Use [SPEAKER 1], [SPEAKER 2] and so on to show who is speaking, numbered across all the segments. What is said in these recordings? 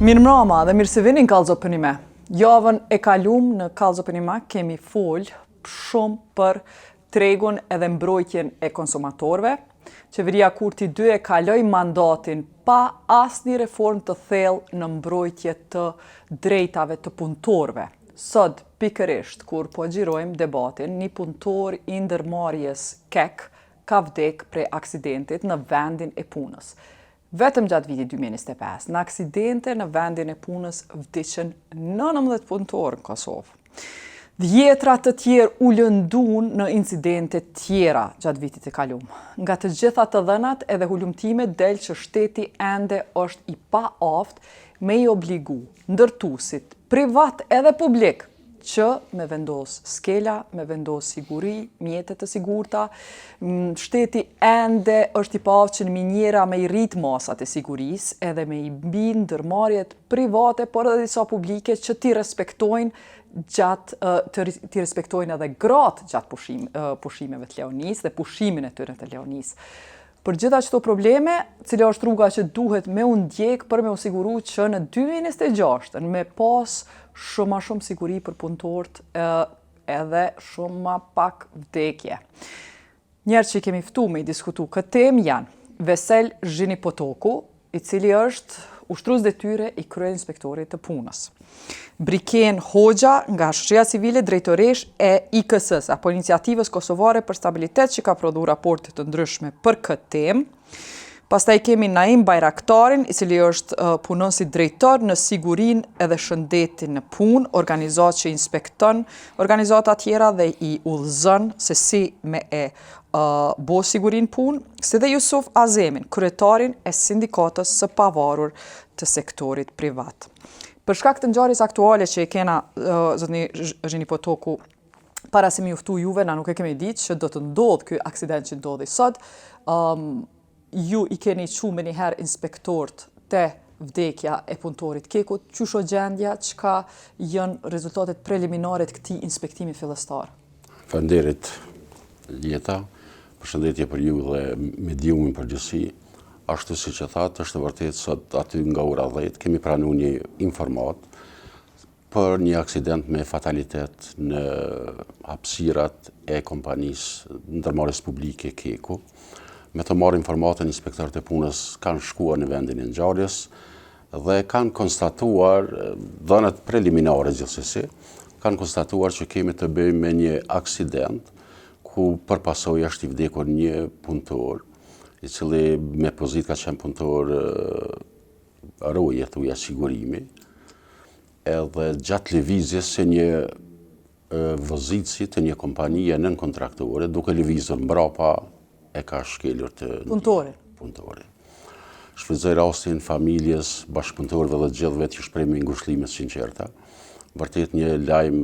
[SPEAKER 1] Mirë mrama dhe mirë se vini në Kallëzo për një me. Javën e kalum në Kallëzo për një me kemi folë shumë për tregun edhe mbrojtjen e konsumatorëve. Qeveria Kurti 2 e kaloi mandatin pa asnjë reformë të thellë në mbrojtje të drejtave të punëtorëve. Sot, pikërisht, kur po xhirojmë debatin, një punëtor i ndërmarrjes KEK ka vdek prej aksidentit në vendin e punës. Vetëm gjatë vitit 2025, në aksidente në vendin e punës vdiqën 19 punëtorë në Kosovë. Dhjetra të tjerë u lëndun në incidente tjera gjatë vitit e kalum. Nga të gjitha të dhënat edhe hulumtime del që shteti ende është i pa-aft me i obligu ndërtuesit privat edhe publik që me vendos skela, me vendos siguri, mjetet të sigurta. Shteti ende është i pa-aft që në minjera me i rrit masat e sigurisë edhe me i bin ndërmarrjet private, por edhe disa publike që ti respektojnë edhe gratë gjatë pushimeve të Leonisë dhe pushimin e tyre të Leonisë. Për gjitha qëto probleme, cila është rruga që duhet me unë ndjek për me u siguru që në 2026 me pas shumë ma shumë siguri për punëtorët edhe shumë ma pak vdekje. Njerë që i kemi ftu me i diskutu këtë temë janë Vesel Zhinipotoku, i cili është ushtrues detyre i kryeinspektorit të punës. Briken Hoxha nga Shoqëria Civile Drejtoresh e IKS-s, apo Iniciativës Kosovare për Stabilitet, që ka prodhuar raporte të ndryshme për këtë temë. Pastaj kemi Naim Bajraktarin, i cili është punonsi drejtor në sigurinë edhe shëndetin në punë, organizatë që inspekton organizata tjera dhe i udhëzon se si me bo sigurinë punë, si dhe Jusuf Azemin, kryetarin e sindikatës së pavarur të sektorit privat. Për shkak të ngjarjes aktuale që e kena zotni Zhinipotoku, para se mi uftu juve, na nuk e kemi ditë që do të ndodhë ky aksident që ndodhi sot. Ju i keni qume njëherë inspektorët te vdekja e punëtorit Kekut, qysho gjendja, çka janë rezultatet preliminare të këtij inspektimi fillestar?
[SPEAKER 2] Falënderit Jeta, përshëndetje për ju dhe mediumin përgjithësi. Ashtu si që thatë, është vërtet sot aty nga ora 10 kemi pranuar një informat për një aksident me fatalitet në hapësirat e kompanisë ndërmarrjes publike Keku. Me të marrë informatën, inspektorët e punës kanë shkuar në vendin e ngjarjes dhe kanë konstatuar, dhënat preliminare gjithsesi, kanë konstatuar që kemi të bëjmë me një aksident ku përpasoj është i vdekur një punëtor, i cili me pozitë ka qenë punëtor roje të uja sigurimi, edhe gjatë lëvizjes se një vozitësi të një kompanije nën kontraktore, duke lëvizur mbrapa e ka shkelur të punëtorin. Shfrytëzoj rastin familjes, bashkëpunëtorëve dhe gjithëve që shprehim ngushëllime sinqerta. Vërtet një lajm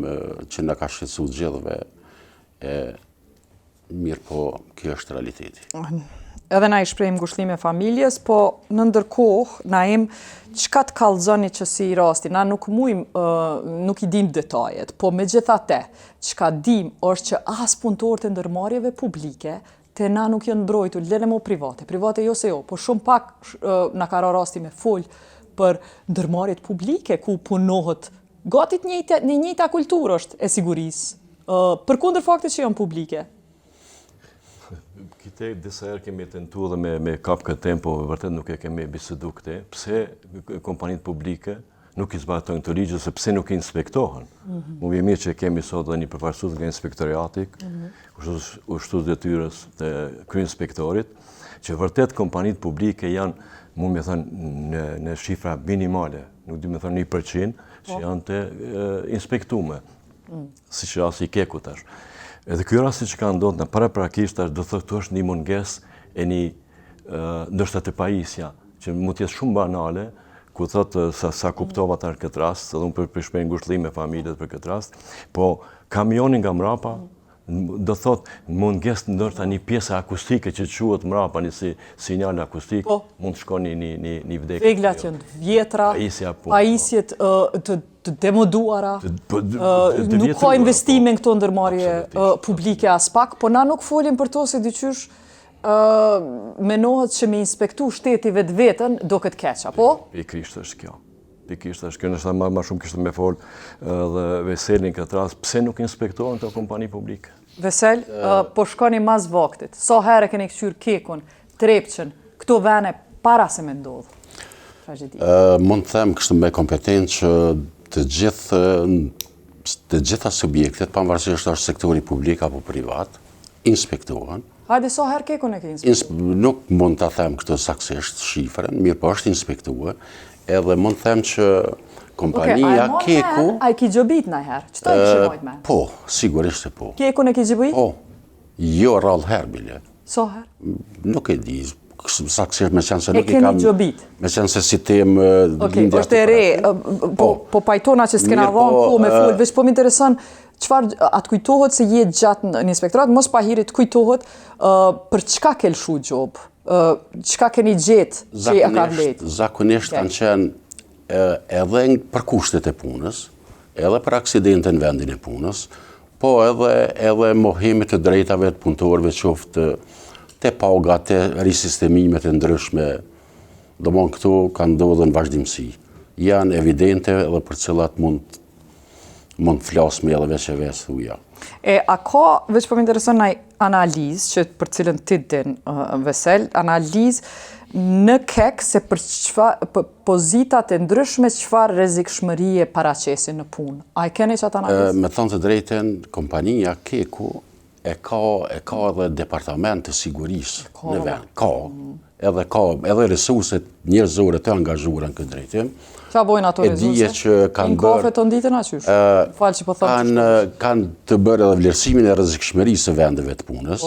[SPEAKER 2] që na ka shqetësuar gjithëve, mirë po kjo është realiteti.
[SPEAKER 1] Edhe na i shprehim ngushëllime familjes, po në ndërkohë, Naim, çka të kallëzoni që si rasti? Na nuk i dim detajet, po megjithatë, çka dim është që as punëtorët e ndërmarrjeve publike te na nuk janë mbrojtur, lene mo private jo se jo, po shumë pak na ka rasti me fol për ndërmarrjet publike ku punohet gati një njëjta kulturë është e sigurisë, përkundër faktit që janë publike.
[SPEAKER 3] Kite disa herë kemi tentuar dhe me kap këtë tempo, vërtet nuk e kemi bisedu këte, pse kompanitë publike nuk i zbatojnë të ligjë, sepse nuk i inspektohen. Mu vjen mirë që kemi sot dhe një përfaqësues nga inspektoriati, ushtrues detyrës të kryeinspektorit, që vërtet kompanitë publike janë, mu me thënë, në shifra minimale, nuk di me thënë 1%, që janë të inspektume, si që rasti i Keku tash. Edhe ky rasti që ka ndodhur në paraprakisht tash do thotë është një mungesë e një ndoshta të pajisja, që mund të jetë shumë banale, ku thotë sa kuptova tash këtë rast, edhe unë për shpreh ngushëllim me familjet për këtë rast, po kamioni nga mrapa do thotë mungesë ndoshta një pjesë akustike që quhet mrapa, një sinjal akustik, mund të shkon një vdekje.
[SPEAKER 1] Veglat janë vjetra, pajisjet të demoduara, nuk ka investime në këto ndërmarrje publike as pak, po na nuk folim për to se dyqysh menohet që me inspektu shteti vetë vetën do këtë keq, apo?
[SPEAKER 3] Pikërisht është kjo. Pikisht, kjo nështë ma shumë kishtë me folë dhe Veselin këtë rast, pse nuk inspektohen të kompani publike?
[SPEAKER 1] Vesel, po shkoni mas vaktit. So herë keni këqyrë Kekun, Trepçën, këto vene para se me ndodhë tragedi?
[SPEAKER 2] Mund të them kështu me kompetencë që të gjitha subjektet, pavarësisht është sektori publik apo privat, inspektohen.
[SPEAKER 1] Hajde, so herë Kekun e ke inspektuar?
[SPEAKER 2] Nuk mund të them këtë saksisht shifrën, mirë po është inspektuar, edhe mund të them që kompania Keku...
[SPEAKER 1] A i ki gjobit në herë? Qëto i kështë mojt me?
[SPEAKER 2] Po, sigurisht e po.
[SPEAKER 1] Kekun e ki gjobit?
[SPEAKER 2] Po, jo rrallë herë, bile.
[SPEAKER 1] So herë?
[SPEAKER 2] Nuk e di, saksisht me qenë se nuk
[SPEAKER 1] i kam... E keni gjobit?
[SPEAKER 2] Me qenë se si temë...
[SPEAKER 1] Okej, është e re, po pajtona që s'kena dhonë ko me full, veç po m'intereson qëfar atë kujtohet se jetë gjatë në inspektorat, mos pahirit kujtohet për qka ke lëshu gjobë, qka keni gjetë që i ka vletë?
[SPEAKER 2] Zakonisht kanë qenë edhe për kushtet e punës, edhe për aksidente në vendin e punës, po edhe mohimit të drejtave të punëtorëve qoftë të pauga, të risistemimet e ndryshme, do mon këtu kanë ndodhur në vazhdimësi. Janë evidente edhe për cilat mund flasme edhe veç e veç thuja.
[SPEAKER 1] A ka, veç po më intereson në analizë, që për cilën ti din, Vesel, analizë në kek se për pozitat e ndryshme qëfar rrezikshmërie paraqesin në punë. A i keni që atë analizë?
[SPEAKER 2] Me thënë të drejten, kompania Keku e ka edhe departament të sigurisë në vend. Edhe resurset njerëzore të angazhuara në këtë drejtim.
[SPEAKER 1] Qa bojnë ato resurse? Në kafe të nditën a qysh? Falë që po thëmë
[SPEAKER 2] kanë të bërë edhe vlerësimin e rrezikshmërisë së vendeve të punës.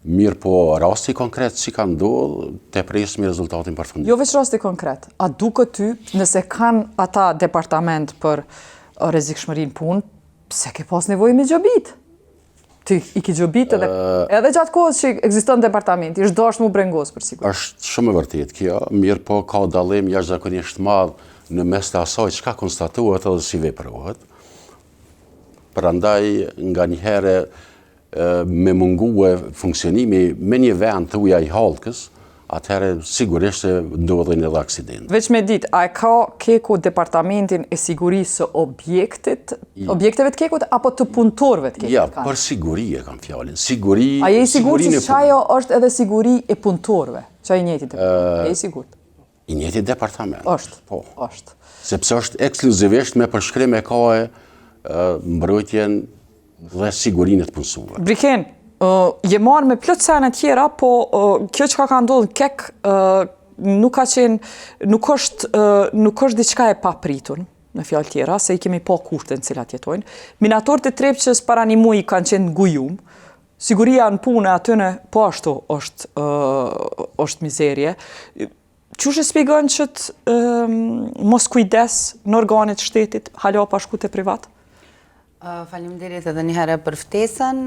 [SPEAKER 2] Mirë po rasti konkret si kanë ndodhur, te presim rezultatin përfundim.
[SPEAKER 1] Jo veç rasti konkret, a duket ty nëse kanë ata departament për rrezikshmërinë punë, pse ke pas nevojë me gjobit? Ti i ki gjobit edhe gjatë kohës që ekziston departamenti, është dashur mu brengos për sigurisht.
[SPEAKER 2] Është shumë e vërtet kjo, mirë po ka dallim jashtëzakonisht madh në mes të asaj çka konstatohet edhe si veprohet. Prandaj nganjëherë me mungue funksionimi me një vend të uja i halkës, atëherë sigurisht se ndodhin edhe aksidente.
[SPEAKER 1] Veç me dit, a e ka Keku departamentin e sigurisë së objekteve të Kekut, apo të punëtorëve të Kekut?
[SPEAKER 2] Ja, për siguri e kam fjalën.
[SPEAKER 1] A je i sigur që qajo është edhe siguri e punëtorëve? Qa i njëti departament? Je i sigur?
[SPEAKER 2] I njëti departament.
[SPEAKER 1] Është?
[SPEAKER 2] Po.
[SPEAKER 1] Është.
[SPEAKER 2] Sepse është ekskluzivisht me përshkrim e ka mbrojtjen dhe sigurinë të punësuar.
[SPEAKER 1] Briken, je marrë me plot sene tjera, po kjo që ka ndodhur kek nuk është diçka e papritur në fjalë tjera, se i kemi pa kushtet në cilat jetojnë. Minatorët e Trepçës para një muaji kanë qenë ngujum. Siguria në punë atyne po ashtu është mizerje. Qysh e shpjegon që mos kujdes në organet shtetit, hala pa shku te privat?
[SPEAKER 4] Faleminderit edhe një herë për ftesën.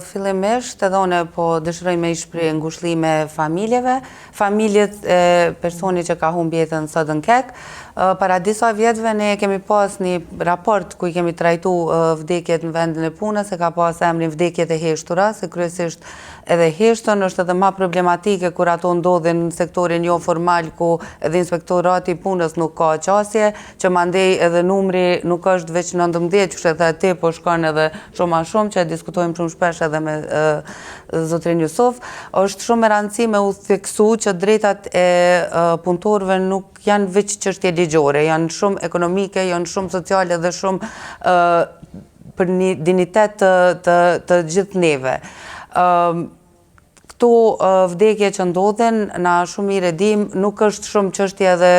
[SPEAKER 4] Fillimisht edhe unë po dëshiroj me i shpreh ngushëllime familjeve, familjet e personit që ka humbur jetën sot në Kek. Para disa vjetëve ne kemi pas një raport ku i kemi trajtu vdekjet në vendin e punës, e ka pas emrin vdekjet e heshtura, se kryesisht edhe heshtën është edhe ma problematike kur ato ndodhin në sektorin jo formal ku edhe inspektorati punës nuk ka qasje, që mandej edhe numri nuk është veç 19, që edhe te po shkon edhe shumë ma shumë, që diskutojmë shumë shpesh edhe me zotrin Jusuf, është shumë e rëndësi me u theksu që drejtat e punëtorëve nuk janë veç çështje ligjore, janë shumë ekonomike, janë shumë sociale dhe shumë për një dignitet të gjithë neve. Këto vdekje që ndodhen, na shumë i redim, nuk është shumë çështje edhe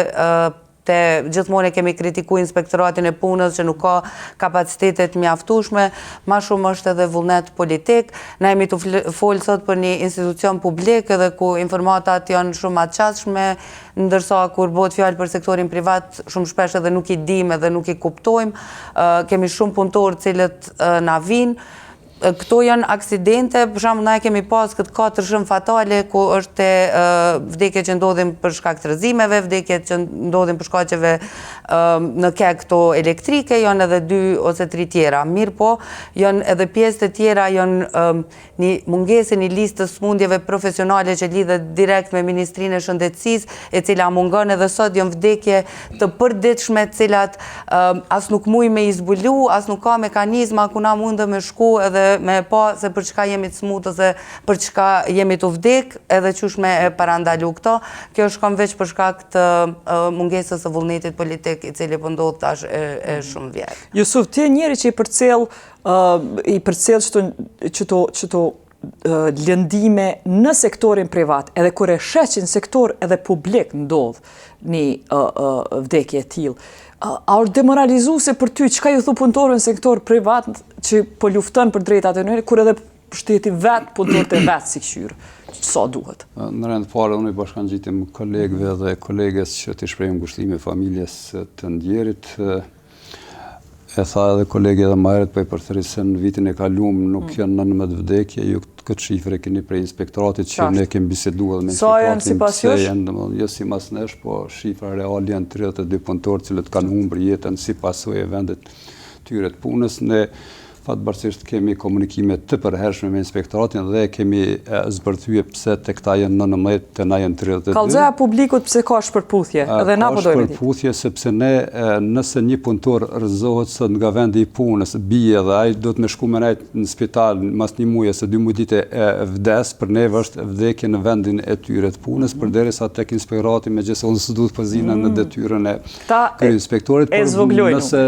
[SPEAKER 4] gjithmonë e kemi kritiku inspektoratin e punës që nuk ka kapacitetet mjaftueshme, ma shumë është edhe vullnet politik. Na jemi të folë sot për një institucion publik edhe ku informatat janë shumë atëqashme, ndërsa kur bëhet fjalë për sektorin privat, shumë shpesh edhe nuk i dim edhe nuk i kuptojmë. Kemi shumë punëtorë cilët na vinë. këto janë aksidente, për shembull na kemi pas këtë 4 shëmë fatale ku është vdekje që ndodhin për shkak të rrëzimeve, vdekje që ndodhin për shkaqeve në kek këto elektrike, janë edhe 2 ose 3 tjera. Mirë po, janë edhe pjesë të tjera, janë një mungesë një listë të smundjeve profesionale që lidhet direkt me Ministrinë e Shëndetësisë, e cila mungon edhe sot janë vdekje të përditshme, të cilat as nuk muj me izbulu, as nuk ka mekanizma ku na mundë me shku edhe me pa se për çka jemi të smut ose për çka jemi të vdek, edhe qysh me parandalu këto. Kjo shkon veç për shkak të mungesës së vullnetit politik i cili po ndodh tash e shumë vjet.
[SPEAKER 1] Jusuf, ti je njeri që i përcjell çto lëndime në sektorin privat, edhe kur e sheh që në sektor edhe publik ndodh një vdekje e tillë. A është demoralizuese për ty, çka ju thu punëtorëve në sektor privat që po lufton për drejtat e tyre, kur edhe shteti vet punëtorët e vet si qyr, sa duhet?
[SPEAKER 5] Në rend fare unë i bashkangjitem kolegëve dhe koleges që të shprehim ngushëllime familjes të ndjerit. E tha edhe kolegi edhe më herët, po e përsëris se në vitin e kaluar nuk janë 19 vdekje, ju këtë shifre keni prej inspektoratit që ne kemi biseduar me
[SPEAKER 1] sa janë sipas jush?
[SPEAKER 5] Jo sipas nesh, po shifra reale janë 32 punëtorë cilët kanë humbur jetën si pasojë e vendit tyre të punës. Ne fatbarësisht kemi komunikime të përhershme me inspektoratin dhe kemi zbërthyer pse tek ta janë 19 te na janë 32.
[SPEAKER 1] Kallëzoja publikut pse ka shpërputhje, edhe na po dojmë ditë.
[SPEAKER 5] Ka shpërputhje sepse ne nëse një punëtor rrëzohet sot nga vendi i punës, bie dhe ai do të më shku me nejt në spital mas një muaj ose 2 muaj ditë vdes, për neve është vdekje në vendin e tyre të punës, përderisa tek inspektorati megjithëse unë s'duhet pozina në detyrën e inspektorit, por nëse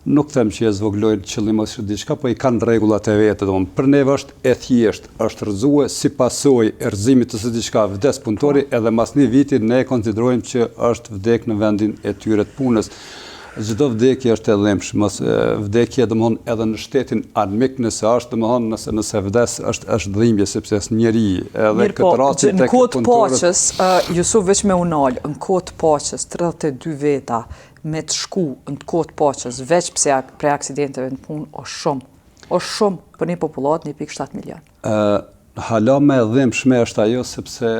[SPEAKER 5] nuk them që e zvoglojnë qëllimosisht diçka, po i kanë rregullat e veta, domethënë për neve është e thjeshtë, është rrëzuar si pasojë e rrëzimit të së diçka vdes punëtori, edhe mas një viti ne konsiderojmë që është vdek në vendin e tyre të punës. Çdo vdekje është e lëmshme, vdekje domethënë edhe në shtetin armik nëse është domethënë nëse vdes është dhimbje sepse është njeri, edhe këtë rast tek
[SPEAKER 1] në kohë të paqes, Jusuf veç me unal, në kohë të paqes 32 veta me të shku në kohë të paqes veç pse prej aksidenteve në punë o shumë për një popullat 1.7 milion.
[SPEAKER 5] Hala me dhimbshme është ajo sepse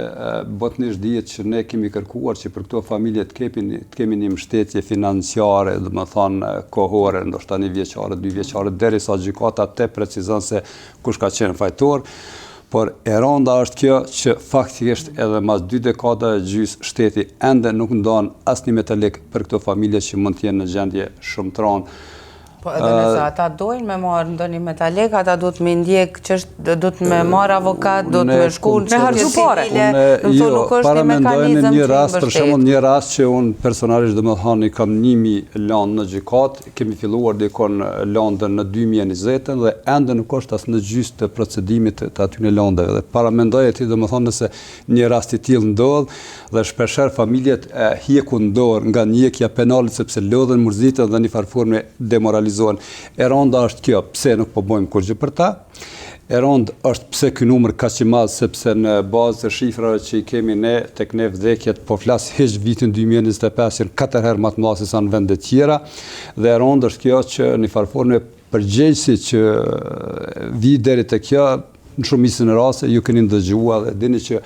[SPEAKER 5] botnisht dihet që ne kemi kërkuar që për këto familje të kemi një mbështetje financiare, domethënë kohore, ndoshta 1 vjeçare, 2 vjeçare, derisa gjykata te precizon se kush ka qenë fajtor. Por e rënda është kjo që faktikisht edhe mas 2 dekada e gjys shteti ende nuk ndon asnjë metalik për këto familje që mund të jenë në gjendje shumë të rëndë.
[SPEAKER 4] Po edhe nëse ata dojnë me marrë ndonjë metalek, ata do të me ndjek çështë, do të me marrë avokat, do të me shku
[SPEAKER 1] me harxhu fare.
[SPEAKER 5] Jo, para mendojmë një rast, për shembull një rast që unë personalisht domethënë kam 1000 lëndë në gjykat, kemi filluar dikon lëndën në 2020 dhe ende nuk është as në gjys të procedimit të atyre lëndave. Dhe para mendoje ti domethënë nëse një rast i tillë ndodh dhe shpeshherë familjet hiqun dorë nga njekja penale sepse lodhen mërzitë dhe në farë forme demoralizohen. E rënda është kjo, pse nuk po bëjmë kurrë për ta. E rëndë është pse ky numër kaq i madh, sepse në bazë të shifrave që i kemi ne tek ne vdekjet po flas hiç vitin 2025 janë 4 herë më të mëdha se sa në vende tjera. Dhe e rëndë është kjo që në farë forme përgjegjësi që vi deri te kjo në shumicën e raste ju keni dëgjuar dhe dini që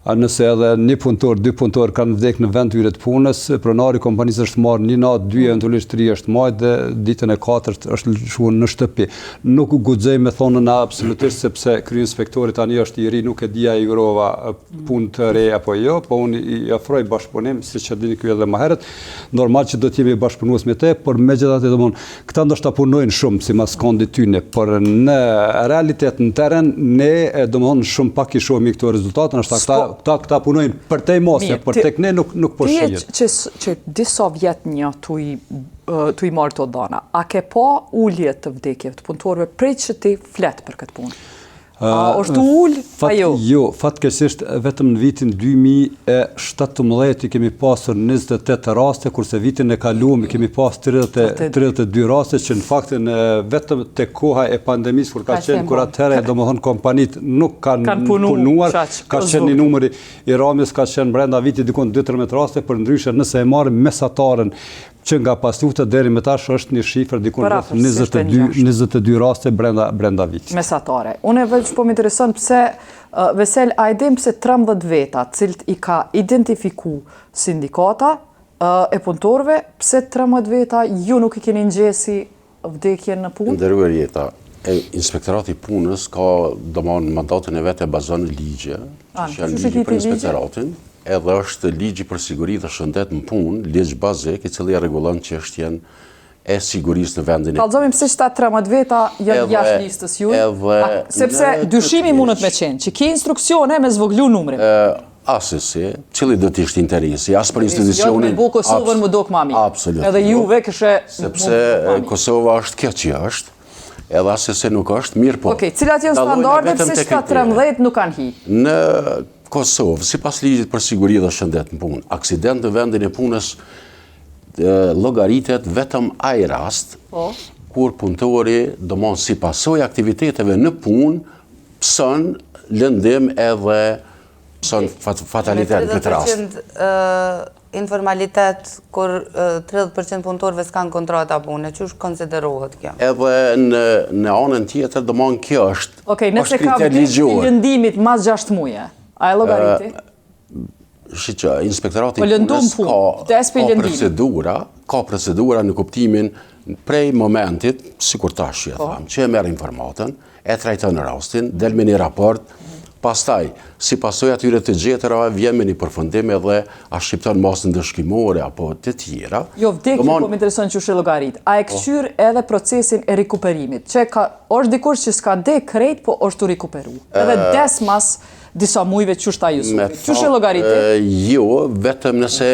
[SPEAKER 5] nëse edhe 1 punëtor, 2 punëtor kanë vdekur në vend tyre të punës, pronari i kompanisë është marrë 1 natë, 2 eventualisht 3 është marrë dhe ditën e 4 është lëshuar në shtëpi. Nuk guxoj me thonë na absolutisht sepse kryeinspektori tani është i ri, nuk e dia i urova punë të re apo jo, po unë i ofroj bashkëpunim, siç e dini ky edhe më herët. Normal që do të jemi bashkëpunues me te, por megjithatë domthon këta ndoshta punojnë shumë sipas kondit tyne, por në realitet në terren ne domthon shumë pak i shohim këto rezultate, ndoshta këta punojnë për te mosja, për tek ne nuk po shihet.
[SPEAKER 1] Që disa vjet një tu i marrë të dana, a ke pa ullje të vdekjeve të punëtorëve prej që ti flet për këtë punë? është ullë, a jo?
[SPEAKER 5] Jo, fatkeqësisht vetëm në vitin 2017 kemi pasur 28 raste, kurse vitin e kaluar kemi pas 32 raste, që në faktin vetëm te koha e pandemisë kur ka qenë, kur atëherë domethënë kompanitë nuk kanë punuar, ka qenë një numri i ramjes ka qenë brenda vitit dikon 2-13 raste, për ndryshe nëse e marrim mesataren që nga pas luftës deri më tash është një shifër diku rreth
[SPEAKER 1] Përafërsisht
[SPEAKER 5] 22 raste brenda vitit.
[SPEAKER 1] Mesatare. Unë veç po më intereson pse Vesel, a e dim pse 13 veta, cilët i ka identifiku sindikata e punëtorëve, pse 13 veta ju nuk i keni ngjesi vdekjen në punë?
[SPEAKER 2] Nderuar Jeta, Inspektorati i Punës ka domon mandatën e vetë e bazon në ligje, që janë ligji për inspektoratin, edhe është ligji për siguri dhe shëndet në punë, ligj bazik, i cili rregullon çështjen e sigurisë në vendin e.
[SPEAKER 1] Kallëzojmë pse 13 veta janë jashtë listës juaj. Sepse dyshimi mundet me qenë, që ki instruksione me zvoglu numrin.
[SPEAKER 2] Asesi, cili do t'ishtë interesi, as për institucionin.
[SPEAKER 1] Jo me bu Kosovën më dok mami.
[SPEAKER 2] Absolut.
[SPEAKER 1] Edhe juve këshe.
[SPEAKER 2] Sepse Kosova është kjo që është, edhe asesi nuk është, mirë po.
[SPEAKER 1] Okej, cilat janë standardet pse 13 nuk kanë hi?
[SPEAKER 2] Në Kosovë, sipas ligjit për siguri dhe shëndet në punë, aksident në vendin e punës llogaritet vetëm ai rast kur punëtori domon si pasojë aktiviteteve në punë pson lëndim edhe pson fatalitet në këtë rast.
[SPEAKER 4] Informalitet kur 30% punëtorëve s'kan kontrata pune, çu konsiderohet kjo?
[SPEAKER 2] Edhe në anën tjetër domon kjo është.
[SPEAKER 1] Okej, nëse ka vdekje lëndimit mas 6 muaje, a e llogariti?
[SPEAKER 2] Shqyqa, Inspektorati i Punës ka procedura në kuptimin prej momentit, sikur tash që e tham, që e merr informatën, e trajton rastin, del me një raport, pastaj, si pasojë atyre të gjetërave, vjen me një përfundim edhe a shqipton masën dëshkimore apo të tjera.
[SPEAKER 1] Jo, vdekje po më intereson që llogarit. A e këshyr edhe procesin e rikuperimit, që është dikush që s'ka dek krejt, po është të rikuperu. Edhe des mas disa mujve qështë ta Jusuf. Qështë e llogariti?
[SPEAKER 2] Jo, vetëm nëse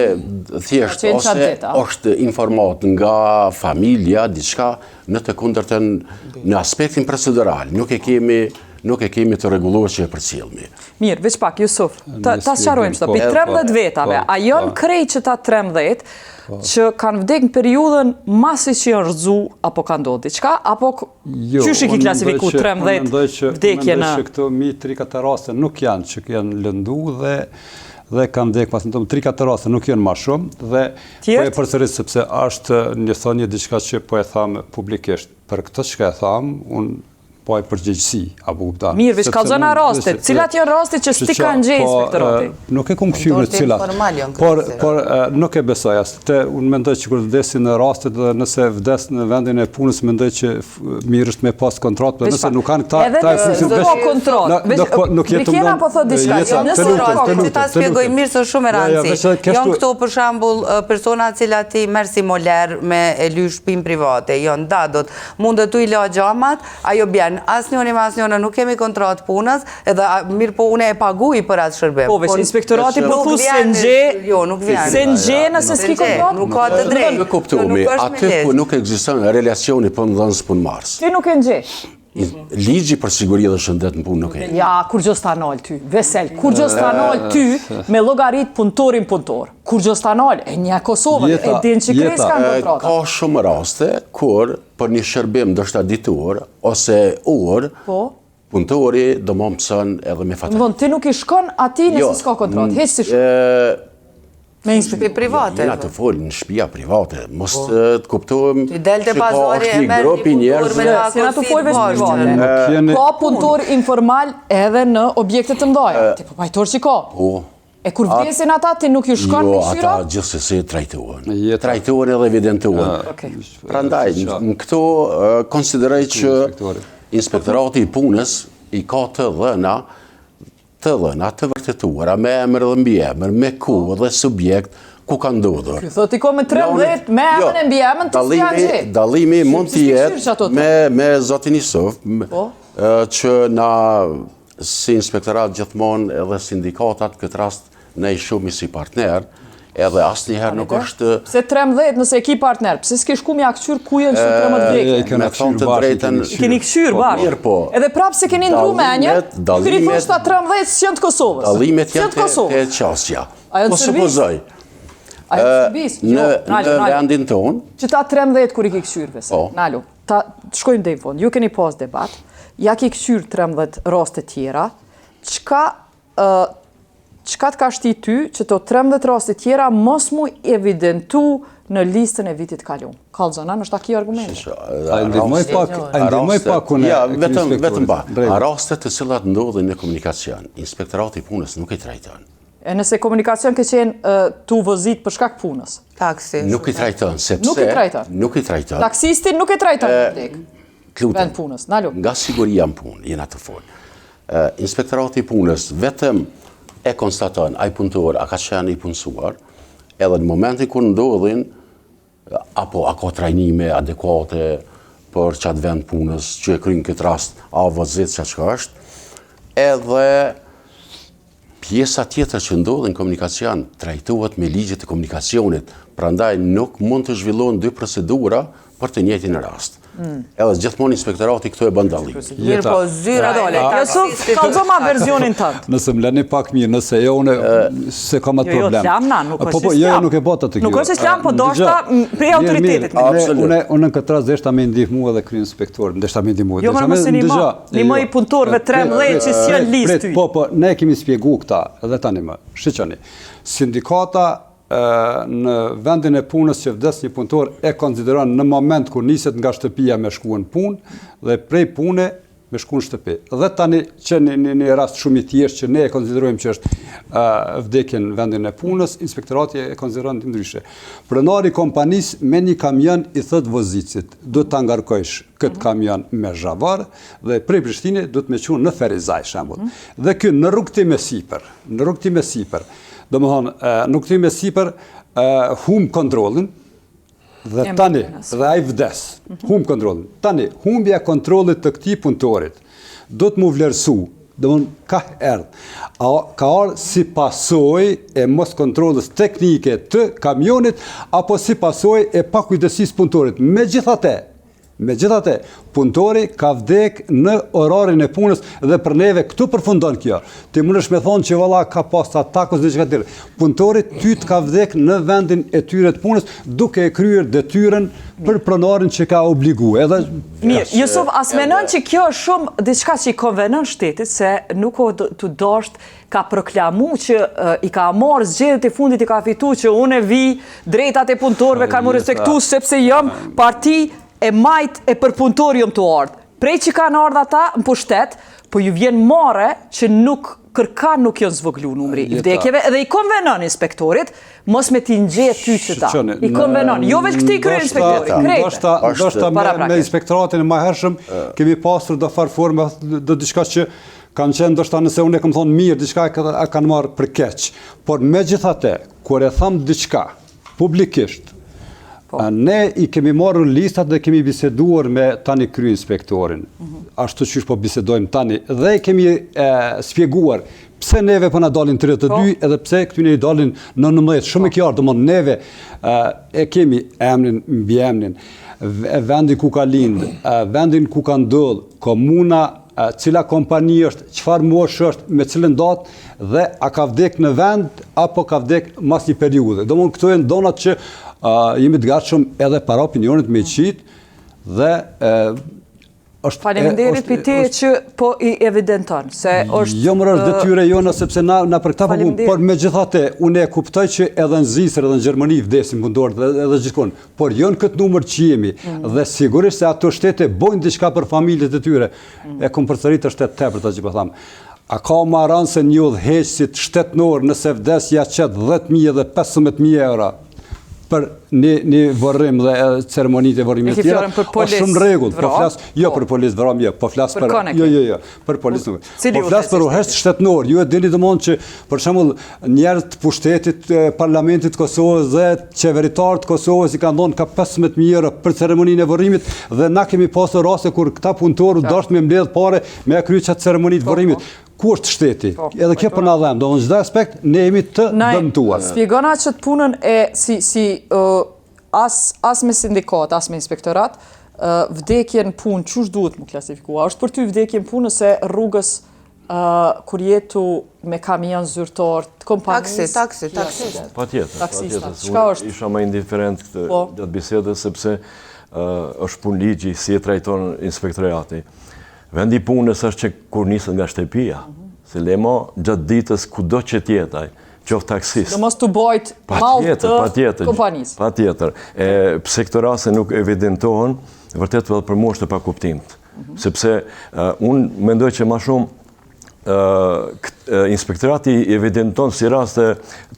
[SPEAKER 2] thjesht ose është informat nga familja, diçka në të kundërtën në aspektin procedural. Nuk e kemi të rregulluar që e përcjellmi.
[SPEAKER 1] Mirë, veç pak, Jusuf, ta sqarojmë shtëpi. 13 vetave, a janë krejt që ta 13 që kanë vdek në periudhën masi që janë rëzu, apo ka ndodhur diçka, apo qysh i ki klasifiku 13 vdekje në...
[SPEAKER 5] Mendoj që këto 3-4 raste nuk janë që janë lëndu dhe kanë vdek pas në 3-4 raste nuk janë ma shumë dhe po e përsëris sepse është një thonje diçka që po e thamë publikisht. Për këtë që e thamë, unë po e përgjegjësi, apo kuptan.
[SPEAKER 1] Mirë, veç kallëzona rastet. Cilat janë rastet që s'ti kanë gjej inspektorati?
[SPEAKER 5] Nuk e kom këshyrë në cilat, por nuk e besoj as. Unë mendoj që kur vdesin në rastet dhe nëse vdes në vendin e punës, mendoj që mirë është me pas kontratë, për nëse nuk kanë ta e funksion
[SPEAKER 1] veç kontratë. Mikena po thot diçka.
[SPEAKER 4] Nëse rastet, që ta spjegoj mirë së shumë e rëndësi. Janë këto për shembull persona cilat i merr si moler me e lysh shtëpinë private, janë dadot, mundet tu i la xhamat, ajo bjen asnjëri me asnjërin nuk kemi kontratë punës, edhe mirë po unë e paguaj për atë shërbim.
[SPEAKER 1] Po, veç inspektorati po thu se ngje nëse s'ki kontratë.
[SPEAKER 4] Nuk ka të drejtë.
[SPEAKER 2] Nuk kuptoj, aty ku nuk ekziston relacioni punëdhënës punëmarrës.
[SPEAKER 1] Ti nuk e ngje.
[SPEAKER 2] Ligji për siguri dhe shëndet në punë nuk e.
[SPEAKER 1] Ja, kur gjostanol ty, Vesel, kur gjostanol ty me llogarit punëtorin punëtor. Kur gjostanol, e një Kosovën, e din që kres kanë kontrata.
[SPEAKER 2] Ka shumë raste kur për një shërbim ndoshta ditur ose orë, punëtori do më mëson edhe me fatalitet.
[SPEAKER 1] Ti nuk i shkon atij nëse s'ka kontratë, hiç si shkon. Me inspekti
[SPEAKER 4] private.
[SPEAKER 2] Jena të folë në shtëpia private, mos të kuptojmë
[SPEAKER 4] që ka është një gropi njerëz.
[SPEAKER 1] Jena të folë veç private. Ka punëtor informal edhe në objekte të mëdha. Ti po pajtor që ka. E kur vdesin ata, ti nuk ju shkon me shyra?
[SPEAKER 2] Jo, ata gjithsesi trajtohen. Trajtohen edhe evidentohen. Prandaj, në këto konsideroj që Inspektorati i Punës i ka të dhëna të vërtetuara me emër dhe mbiemër, me kohë dhe subjekt ku ka ndodhur.
[SPEAKER 1] Ky thot i ka me 13 me emër e mbiemër të s'ja gjej.
[SPEAKER 2] Dallimi mund të jetë me zotin Isuf, që na si inspektorat gjithmonë edhe sindikatat këtë rast ne i shumë si partner, edhe asnjëherë nuk është...
[SPEAKER 1] Pse 13 nëse e ki partner, pse s'ke shku mja këqyr ku jenë që 13 vdekje?
[SPEAKER 2] Me thonë të drejten...
[SPEAKER 1] Keni këqyr bashkë? Edhe prapë se keni ndru me një, këri thoshta 13 s'jën të Kosovës.
[SPEAKER 2] Dallimet janë të qasja.
[SPEAKER 1] A janë të sërbis? A janë të sërbis?
[SPEAKER 2] Në vendin tonë...
[SPEAKER 1] Që ta 13 kur i ki këqyr, Vesel, Nalu, ta shkojmë dhe i fond, ju keni pas debat, ja ki këqyr 13 raste tjera, qka të ka shti ty që të 13 raste tjera mos mu evidentu në listën e vitit kaluar. Kallzona, është kjo argumenti.
[SPEAKER 5] A ndihmoj pak unë.
[SPEAKER 2] Ja, vetëm pa. Rastet të cilat ndodhin në komunikacion, Inspektorati i Punës nuk i trajton.
[SPEAKER 1] E nëse komunikacion ke qenë tu vozit për shkak punës.
[SPEAKER 4] Taksi.
[SPEAKER 2] Nuk i trajton, sepse nuk i trajton.
[SPEAKER 1] Taksistin nuk e trajton publik.
[SPEAKER 2] Lutem,
[SPEAKER 1] punës, nalu.
[SPEAKER 2] nga siguria në punë, jena të folë. Inspektorati i Punës vetëm e konstaton ai punëtor, a ka qenë i punësuar, edhe në momentin kur ndodhin, apo a ka trajnime adekuate për qatë vend punës, që e krynë këtë rast, a vëzit që është, edhe pjesa tjetër që ndodhin në komunikacion, trajtohet me ligjet e komunikacionit, prandaj nuk mund të zhvillohen dy procedura për të njëjtin rast. Edhe gjithmonë inspektorati këto e bën dallim.
[SPEAKER 4] Mirë po zyra dole.
[SPEAKER 1] Jusuf, kallzoma versionin tënd.
[SPEAKER 5] Nëse më lëni pak mirë, nëse jo unë se kam atë problem.
[SPEAKER 1] Jo, islamna, nuk është
[SPEAKER 5] islam. Jo, nuk e bota të kjo.
[SPEAKER 1] Nuk është islam, po doshta prej autoritetit.
[SPEAKER 5] Unë në këtë rast deshta me ndihmu edhe krye inspektor, ndeshta me ndihmu.
[SPEAKER 1] Jo, më mos e nimoj punëtorëve 13 që s'janë listë ty.
[SPEAKER 5] Po, ne kemi spjegu këta, edhe tani më. Shiqoni. Sindikata në vendin e punës që vdes një punëtor e konsideron në moment kur niset nga shtëpia me shkuën punë dhe prej pune me shkuën shtëpi. Dhe tani që një rast shumë i thjeshtë që ne e konsiderojmë që është vdekje në vendin e punës, inspektorati e konsideron ndryshe. Pronari i kompanisë me një kamion i thot vozicit, do ta ngarkojsh këtë kamion me zhavar dhe prej Prishtinës do të më çon në Ferizaj shembull. Dhe ky në rrugtim e sipër. Do më thonë, nuk të me sipër hum kontrolin, dhe tani, dhe a i vdes, hum kontrolin. Tani, humbja kontrolit të këti punëtorit, do të mu vlerësu, do më ka erdhë, ka arë si pasoj e mos kontrolës teknike të kamionit, apo si pasoj e pakujdesis punëtorit. Megjithatë, punëtori ka vdek në orarin e punës dhe për neve këtu përfundon kjo. Ti mundesh me thonë që valla ka pas atakus dhe çka tjetër. Punëtori tyt ka vdek në vendin e tyre të punës duke e kryer detyrën për pronarin që ka obliguar.
[SPEAKER 1] Mirë, Jusuf, as menon që kjo është shumë diçka që i konvenon shtetit se nuk o të dosht ka proklamu që i ka marrë zgjedhjet e fundit i ka fitu që unë e vi drejtat e punëtorëve kanë më respektu sepse jam parti e majt e për punëtori jom të ardhë. Prej që kanë ardhë ata në pushtet, po ju vjen mare që kërkan nuk janë zvoglu numri i vdekjeve dhe i konvenon inspektorit mos me t'i ngjetë ty që ta. I konvenon. Jo veç këti krye inspektorit.
[SPEAKER 5] Ndoshta me inspektoratin e mahershëm kemi pasur do farë forma do diçka që kanë qenë ndoshta nëse unë e kam thonë mirë, diçka e kanë marrë për keq. Por megjithatë, kur e tham diçka publikisht, ne i kemi marrë listat dhe kemi biseduar me tani krye inspektorin. Ashtu qysh po bisedojmë tani dhe kemi spjeguar pse neve po na dalin 32 edhe pse këtyne i dalin 19. Shumë e qartë, domethënë neve e kemi emrin mbi emrin, vendin ku ka lind, vendin ku ka ndodh, komuna, cila kompani është, çfarë moshë është, me cilën datë dhe a ka vdek në vend apo ka vdek mas një periudhe. Domethënë këto janë donat që jemi të gatshëm edhe para opinionit me qitë dhe është...
[SPEAKER 1] Faleminderit për ti që po i evidenton se është...
[SPEAKER 5] Jo më është detyre jona sepse na për këta po punë, por megjithatë unë e kuptoj që edhe në Zisër edhe në Gjermani vdesin punëtorët edhe gjithkohë, por jo në këtë numër që jemi dhe sigurisht se ato shtete bojnë diçka për familjet e tyre. E kom përsëritur shtet tepër ta që po tham. A ka më ranë se një udhëheqësit shtetënor nëse vdes ja qet 10.000 dhe 15.000 euro për një varrim dhe ceremonitë e varrimit tjera, është shumë rregull. Po flas jo për policë vram, jo, po flas për për policë. Po flas për udhëheqës shtetënor. Ju e dini domosdoshmë që për shembull njerëz të pushtetit, parlamentit të Kosovës dhe qeveritarët të Kosovës i kanë dhënë ka 15.000 euro për ceremoninë e varrimit dhe na kemi pasur raste kur këta punëtorë dashur me mbledh parë me kryer çat ceremoninë të varrimit. Ku është shteti? Edhe kjo për na dhem, do në çdo aspekt ne jemi të dëmtuar.
[SPEAKER 1] Shpjegona që të punën e as me sindikat, as me inspektorat, vdekje në punë çush duhet më klasifikua? Është për ty vdekje në punë se rrugës kur jetu me kamion zyrtar të kompanisë?
[SPEAKER 4] Taksi.
[SPEAKER 3] Patjetër. Unë isha më indiferent këtë bisedës sepse është punë ligji si e trajton inspektorati. Vendi punës është që kur nisët nga shtëpia, se lemo gjatë ditës kudo që tjetaj, qoftë taksist.
[SPEAKER 1] Do mos të bojt mall të kompanisë.
[SPEAKER 3] Patjetër. Pse këto raste nuk evidentohen, vërtet për mua është e pakuptimt. Sepse unë mendoj që më shumë inspektorati evidenton si raste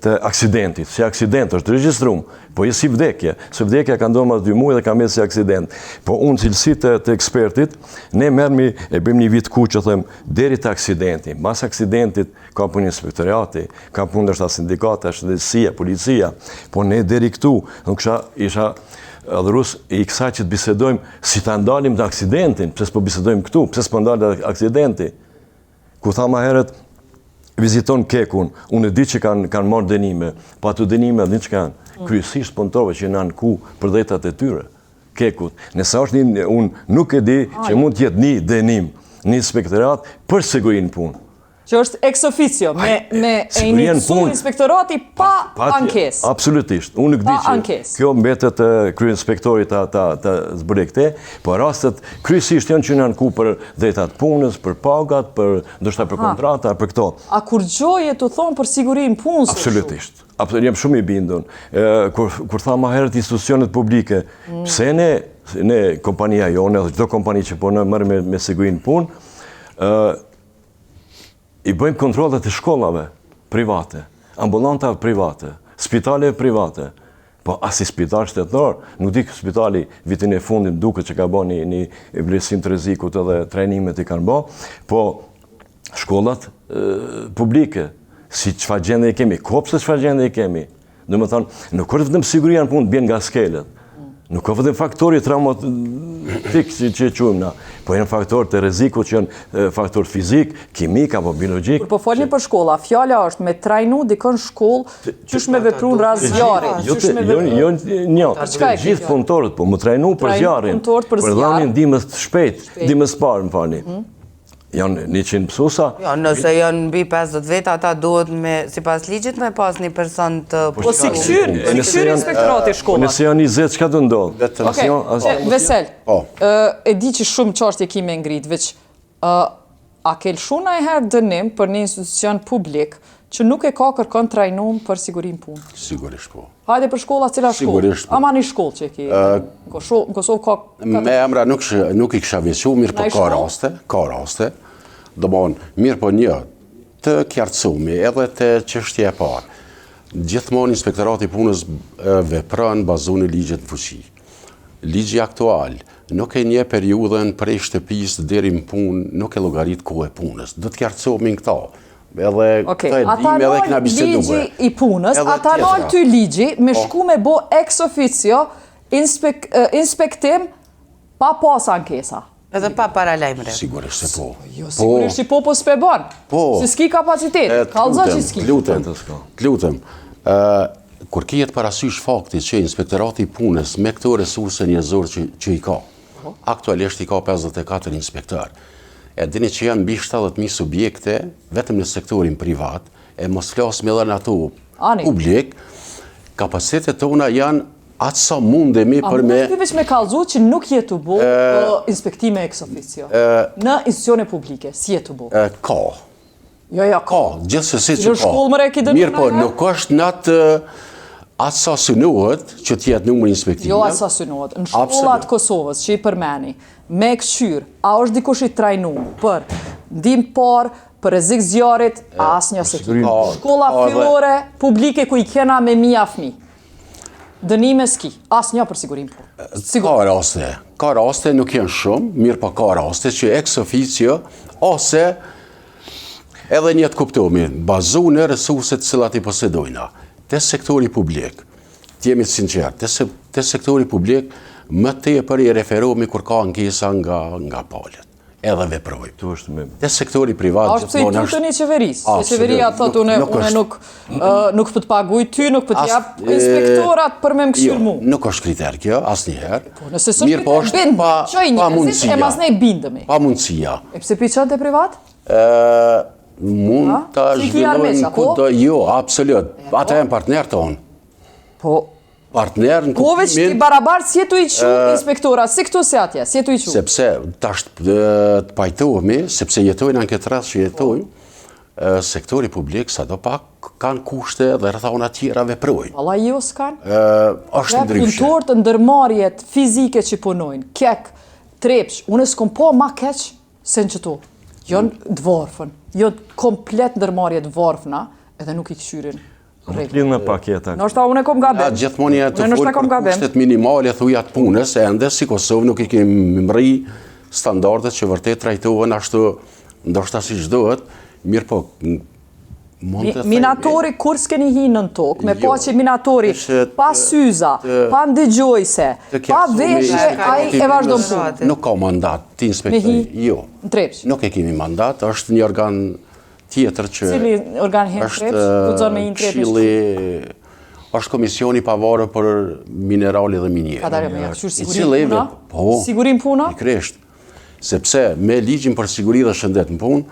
[SPEAKER 3] të aksidentit. Si aksident është regjistrum, po je si vdekje. Se vdekja ka ndonë mas 2 muaj dhe ka me si aksident. Po unë cilësi të ekspertit, ne mermi e bëjmë një vit ku që thëmë deri të aksidenti. Mas aksidentit ka punë inspektorati, ka punë ndoshta sindikata, shëndetësia, policia, po ne deri këtu, nuk isha adhurus i kësaj që të bisedojmë si ta ndalim të aksidentin, pse s'po bisedojmë këtu, pse s'po ndalim të aksidenti. Ku tha ma herët, viziton Kekun, unë e di që kanë marrë dënime, pa të dënime dhe që kanë, kryesisht punëtorëve që në ku për dhejtat e tyre, Kekut. Nësa është unë nuk e di që mund të jetë një dënim, një inspektorat për sigurinë punë.
[SPEAKER 1] Që është ex officio, me e initsu inspektorati pa ankes.
[SPEAKER 3] Absolutisht. Unë nuk di që kjo mbetet krye-inspektorit të zbërë këte, po rastet kryesisht janë që në ku për dhejtat punës, për pagat, për ndoshta për kontrata, për këto.
[SPEAKER 1] A kur gjoje të thonë për sigurinë punës?
[SPEAKER 3] Absolutisht. Jam shumë i bindun. Kur tha ma herët institucionet publike, pse ne kompania jone, dhe çdo kompani që po në mërë me sigurinë punë, i bëjmë kontrollet e shkollave private, ambulantave private, spitale private, po as i spital shtetëror, nuk di spitali vitin e fundit duke që ka bërë një vlerësim të rrezikut edhe trajnimet i kanë bërë, po shkollat publike, si çfarë gjendje i kemi, kopse çfarë gjendje i kemi. Do të thonë, nuk është vetëm siguria në punë bën nga skelet. Nuk ka vetëm faktori traumatik që e quajmë na, po janë faktorë të rrezikut që janë faktor fizik, kimik apo biologjik.
[SPEAKER 1] Kur po folni për shkolla, fjala është me trajnu dikon shkollë, qysh me vepru në rast zjarrit.
[SPEAKER 3] Jo, gjithë punëtorët, po më trajnu për zjarrin, për dhanin ndihmës të shpejt, ndihmës parë, më falni. Janë 100 mësuesa.
[SPEAKER 4] Jo, nëse janë mbi 50 veta, ata duhet sipas ligjit me pas një person të...
[SPEAKER 1] Po si këshyr inspektorati shkollat.
[SPEAKER 3] Nëse janë 20, çka do ndodh?
[SPEAKER 1] Vesel, e di që shumë çështje kime ngrit, veç a ke lëshu ndonjëherë dënim për një institucion publik që nuk e ka kërkon trajnum për sigurinë punë?
[SPEAKER 2] Sigurisht po.
[SPEAKER 1] Hajde për shkolla, cila shkollë?
[SPEAKER 2] Sigurisht po.
[SPEAKER 1] Ama një shkollë që e ki. Në Kosovë ka...
[SPEAKER 2] Me emra nuk i kisha vjequ, mirë po ka raste, do mirë po një të kjartësumi edhe të çështja e parë. Gjithmonë inspektorati punës vepron bazuar në ligjet në fuqi. Ligji aktual nuk e një periudhën prej shtëpisë deri në punë, nuk e llogarit kohë e punës. Do të kjartësohemi këto.
[SPEAKER 1] Ata nol ligji i punës, ata nol ty ligji me shku me bo ex officio inspektim pa pas ankesa.
[SPEAKER 4] Edhe pa paralajmëre.
[SPEAKER 2] Sigurisht se po.
[SPEAKER 1] Jo, sigurisht që po s'pe bon. Se s'ki kapacitet, kalza që s'ki.
[SPEAKER 2] Lutem, kur kijet parasysh fakti që inspektorati punës me këto resurse njerëzore që i ka, aktualisht i ka 54 inspektor. E dini që janë mbi 70.000 subjekte, vetëm në sektorin privat, e mos flasme edhe në ato publik, kapacitetet tona janë atë sa mundemi për me...
[SPEAKER 1] A mund të me kalzu që nuk jetu bo inspektime ex officio në institucione publike, si jetu bo?
[SPEAKER 2] Ka.
[SPEAKER 1] Jo,
[SPEAKER 2] ka. Gjithsesi që ka.
[SPEAKER 1] Në shkollë më reki dënë?
[SPEAKER 2] Mirë po, nuk është në atë sa synohet që t'jetë numër inspektime.
[SPEAKER 1] Jo atë sa synohet. Në shkollat Kosovës që i përmeni, me këqyr, a është dikush i trajnu për ndim par, për rrezik zjarrit, as një se ki. Shkolla fillore, publike ku i kena me 1000 fëmijë. Dënime s'ki, as një për sigurim po.
[SPEAKER 2] Ka raste, nuk janë shumë, mirë pa ka raste që ex officio, ose edhe një të kuptomi, bazu në resurset cilat i posedojna. Te sektori publik, t'jemi të sinqertë, te sektori publik, më tepër i referohemi kur ka ankesa nga palët. Edhe veproj. Te sektori privat...
[SPEAKER 1] A është pse i tutën i qeverisë? Se qeveria thotë une nuk për të paguj ty, nuk për t'jap inspektorat për me më këshyr mu.
[SPEAKER 2] Nuk është kriter kjo, asë njëherë.
[SPEAKER 1] Nëse së kriter bindë, qoj njëzit e mas ne bindëmi.
[SPEAKER 2] Pa mundësia.
[SPEAKER 1] E pse për qënë të privat?
[SPEAKER 2] Mund të zhvillojnë këtë, jo, absolut. Ata e në partner të onë.
[SPEAKER 1] Po...
[SPEAKER 2] Partner në
[SPEAKER 1] kuptimin... Kove që ti barabar, si jetu i qu inspektora, si këtu se atje, si jetu i qu?
[SPEAKER 2] Sepse, tash të pajtohemi, sepse jetojnë në këtë rast që jetojnë, sektori publik sa do pak kanë kushte dhe rrethana tjera veprojnë.
[SPEAKER 1] Valla jo s'kan.
[SPEAKER 2] Është ndryshe.
[SPEAKER 1] Punëtor të ndërmarrjet fizike që punojnë, kek, trepsh, unë s'kom po ma keq se në qëto. Jonë dvarfën, jonë komplet ndërmarrjet dvarfna, edhe nuk i këshyrin rregull.
[SPEAKER 3] Lidh me paketa.
[SPEAKER 1] Nështë ta unë e kom gabim.
[SPEAKER 2] Gjithmonë janë të
[SPEAKER 1] Unë
[SPEAKER 2] folë
[SPEAKER 1] e kom
[SPEAKER 2] për
[SPEAKER 1] gabim.
[SPEAKER 2] kushtet minimale thujat punës, e ende si Kosovë nuk i kemi mri standardet që vërtet trajtohen ashtu ndoshta si çdohet, mirë po mund të
[SPEAKER 1] Minatori kur s'keni hinë në tokë, me pa që minatori pa syza, pa ndëgjojse, pa veshje, ai e vazhdon punë.
[SPEAKER 2] Nuk ka mandat të inspektori. Jo.
[SPEAKER 1] Në trepsh.
[SPEAKER 2] Nuk e kemi mandat, është një organ tjetër që
[SPEAKER 1] Cili organ hen trepsh, guxon me hinë trepsh.
[SPEAKER 2] Është komisioni pavarur për minerale dhe minjere.
[SPEAKER 1] Ka dalë me ja këshur
[SPEAKER 2] I
[SPEAKER 1] sigurim
[SPEAKER 2] cili
[SPEAKER 1] puna.
[SPEAKER 2] po,
[SPEAKER 1] Sigurim puna?
[SPEAKER 2] pikërisht. Sepse me ligjin për siguri dhe shëndet në punë,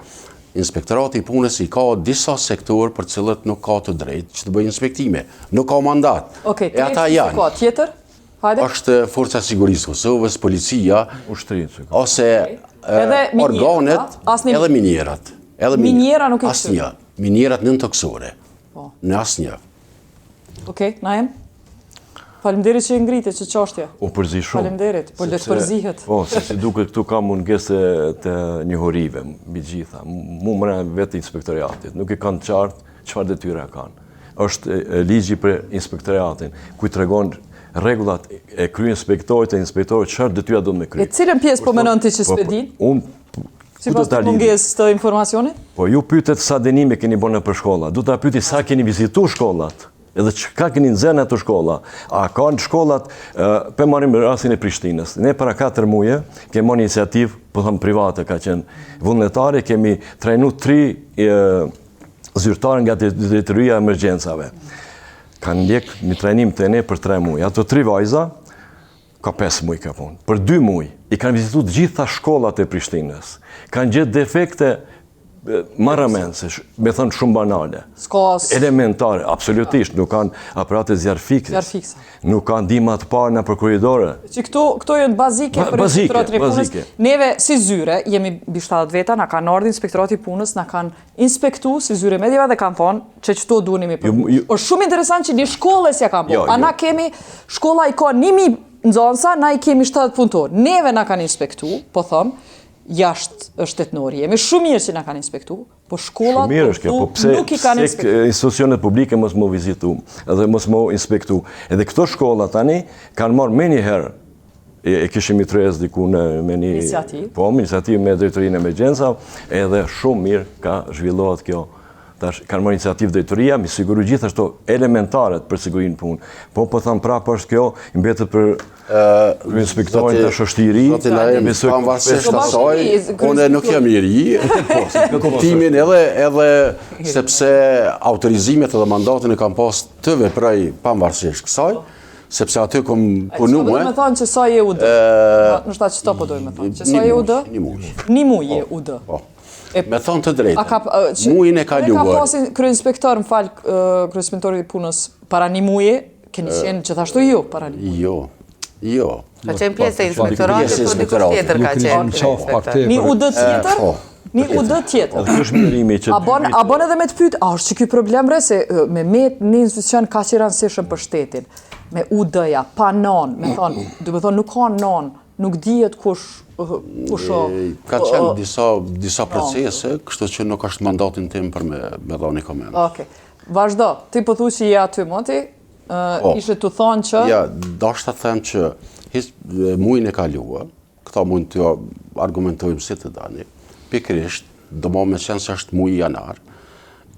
[SPEAKER 2] Inspektorati i punës i ka disa sektor për cilët nuk ka të drejtë që të bëjë inspektime. Nuk ka mandat.
[SPEAKER 1] Okej,
[SPEAKER 2] E ata
[SPEAKER 1] trepsh
[SPEAKER 2] janë.
[SPEAKER 1] ka tjetër? Hajde.
[SPEAKER 2] Është Forca Sigurisë Kosovës, policia,
[SPEAKER 3] Ushtrisë.
[SPEAKER 2] ose
[SPEAKER 1] Edhe minjerat,
[SPEAKER 2] organet,
[SPEAKER 1] asnjë-
[SPEAKER 2] edhe minjerat. Edhe
[SPEAKER 1] Minjera nuk i
[SPEAKER 2] asnjë. Minjerat nën toksore.
[SPEAKER 1] Po.
[SPEAKER 2] Në asnjë.
[SPEAKER 1] Okej, Naim. Faleminderit që e ngrite që çështja.
[SPEAKER 3] U përzi shumë.
[SPEAKER 1] Faleminderit, po le të përzihet.
[SPEAKER 3] Po, se si duket këtu ka mungesë të njohurive, mbi gjitha. Mu mëra vetë inspektoriatit, nuk i kanë qartë çfarë detyra kanë. Është ligji për inspektoriatin, ku i tregon rregullat e kryeinspektorit e inspektorit çfarë detyra do me
[SPEAKER 1] E
[SPEAKER 3] kry.
[SPEAKER 1] cilën pjesë po menon ti që s'pedin?
[SPEAKER 3] Unë
[SPEAKER 1] Sipas të mungesës të informacionit?
[SPEAKER 3] Po ju pyetet sa dënime keni bërë për shkolla. Du ta pyeti sa keni vizitu shkollat. Edhe çka keni nxjerrë në ato shkolla. A kanë shkollat, për marrim rastin e Prishtinës. Ne para 4 muaj kemi marrë iniciativë, po them private, ka qenë vullnetare, kemi trajnu 3 zyrtarë nga drejtoria e emergjencave. Kanë ndjek një trajnim të ne për 3 muaj. Ato 3 vajza ka 5 muaj ka punë. Për 2 muaj i kanë vizituar të gjitha shkollat e Prishtinës. Kanë gjetë defekte marramense, me thënë shumë banale. Elementare, absolutisht, nuk kanë aparate zjarfikse. Nuk kanë ndihma të parë në për korridore.
[SPEAKER 1] Që këto janë bazike për inspektoratin e punës. Neve si zyre jemi mbi 70 veta, na kanë ardhur inspektorati i punës, na kanë inspektuar si zyre mediave dhe kanë thonë që çto duhemi me punë. Është shumë interesant që një shkollë s'ja kanë bërë. A na kemi shkolla i ka 1000 nxënësa, na i kemi 70 punëtor. Neve na kanë inspektuar, po them, jashtë shtetënori. Jemi shumë mirë që na kanë inspektuar, po shkollat nuk i kanë inspektuar.
[SPEAKER 3] Institucionet publike mos më vizitu edhe mos më inspektu. Edhe këto shkolla tani kanë marrë me njëherë, e kishim i tres diku me një iniciativë me drejtorinë e emergjencave, edhe shumë mirë ka zhvillohet kjo. Tash kanë marrë iniciativë drejtoria, mi siguru gjithashtu elementaret për sigurinë punë. Po tham prapë është kjo, mbetet për inspektorin të shështiri.
[SPEAKER 2] Pavarësisht asaj, unë nuk jam i ri, në kuptimin edhe sepse autorizimet edhe mandatin e kam pas të veproj pavarësisht kësaj, sepse aty kom punuar.
[SPEAKER 1] Do të thonë që sa je UD. Në shtat çto po dojmë të thonë, që sa je UD? Një muaj je UD.
[SPEAKER 2] Me thonë të drejtë, muajin e kaluar.
[SPEAKER 1] Ka pasin kryeinspektor, më fal, kryeinspektori i punës para një muaji, keni qenë gjithashtu ju para një muaji.
[SPEAKER 2] Jo.
[SPEAKER 4] Ka qenë pjesë e inspektoratit, po dikush tjetër ka qenë.
[SPEAKER 1] Një UD tjetër? Një UD tjetër. A bon edhe me të pyet, a është që ky problem re se me met një institucion ka që rëndësishëm për shtetin, me UD-ja, pa non, me thonë nuk ka non, nuk dihet kush
[SPEAKER 2] ka qenë disa procese, kështu që nuk është mandatin tim për me dhënë koment.
[SPEAKER 1] Okej. Vazhdo, ti po thu që je aty moti, ishe të thonë që...
[SPEAKER 2] Ja, dashta them që muajin e kaluar, këta mund të argumentojmë si të dani, pikërisht, do me qenë se është muaji janar,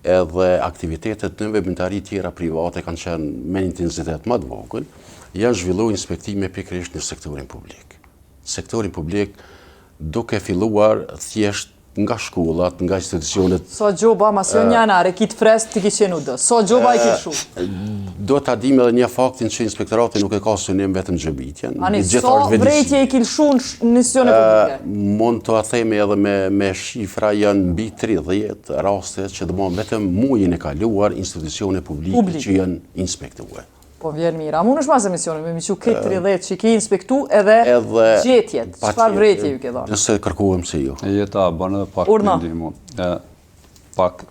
[SPEAKER 2] edhe aktivitetet në veprimtari tjera private kanë qenë me një intensitet më të vogël, janë zhvilluar inspektime pikërisht në sektorin publik. Sektorin publik duke filluar thjesht nga shkollat, nga institucionet.
[SPEAKER 1] So gjoba, mas jo një anare, kitë frest të kishen u dë. So gjoba i kishu.
[SPEAKER 2] Do të adim edhe një faktin që inspektorati nuk e ka synim vetëm gjëbitjen.
[SPEAKER 1] Ani, so vrejtje i kilshu në institucionet publike?
[SPEAKER 2] Mund të athemi edhe me shifra janë mbi 30 raste që dëmon vetëm muajin e kaluar institucionet publike që janë inspektuar.
[SPEAKER 1] Po vjen mira. Amun është mas emisionin, me miqu këtë 30 që ki inspektu edhe gjetjet. Çfarë vrejtje ju ke dhënë?
[SPEAKER 2] Nëse kërkuhem se ju.
[SPEAKER 5] Jeta banë pak të ndihmon. Pak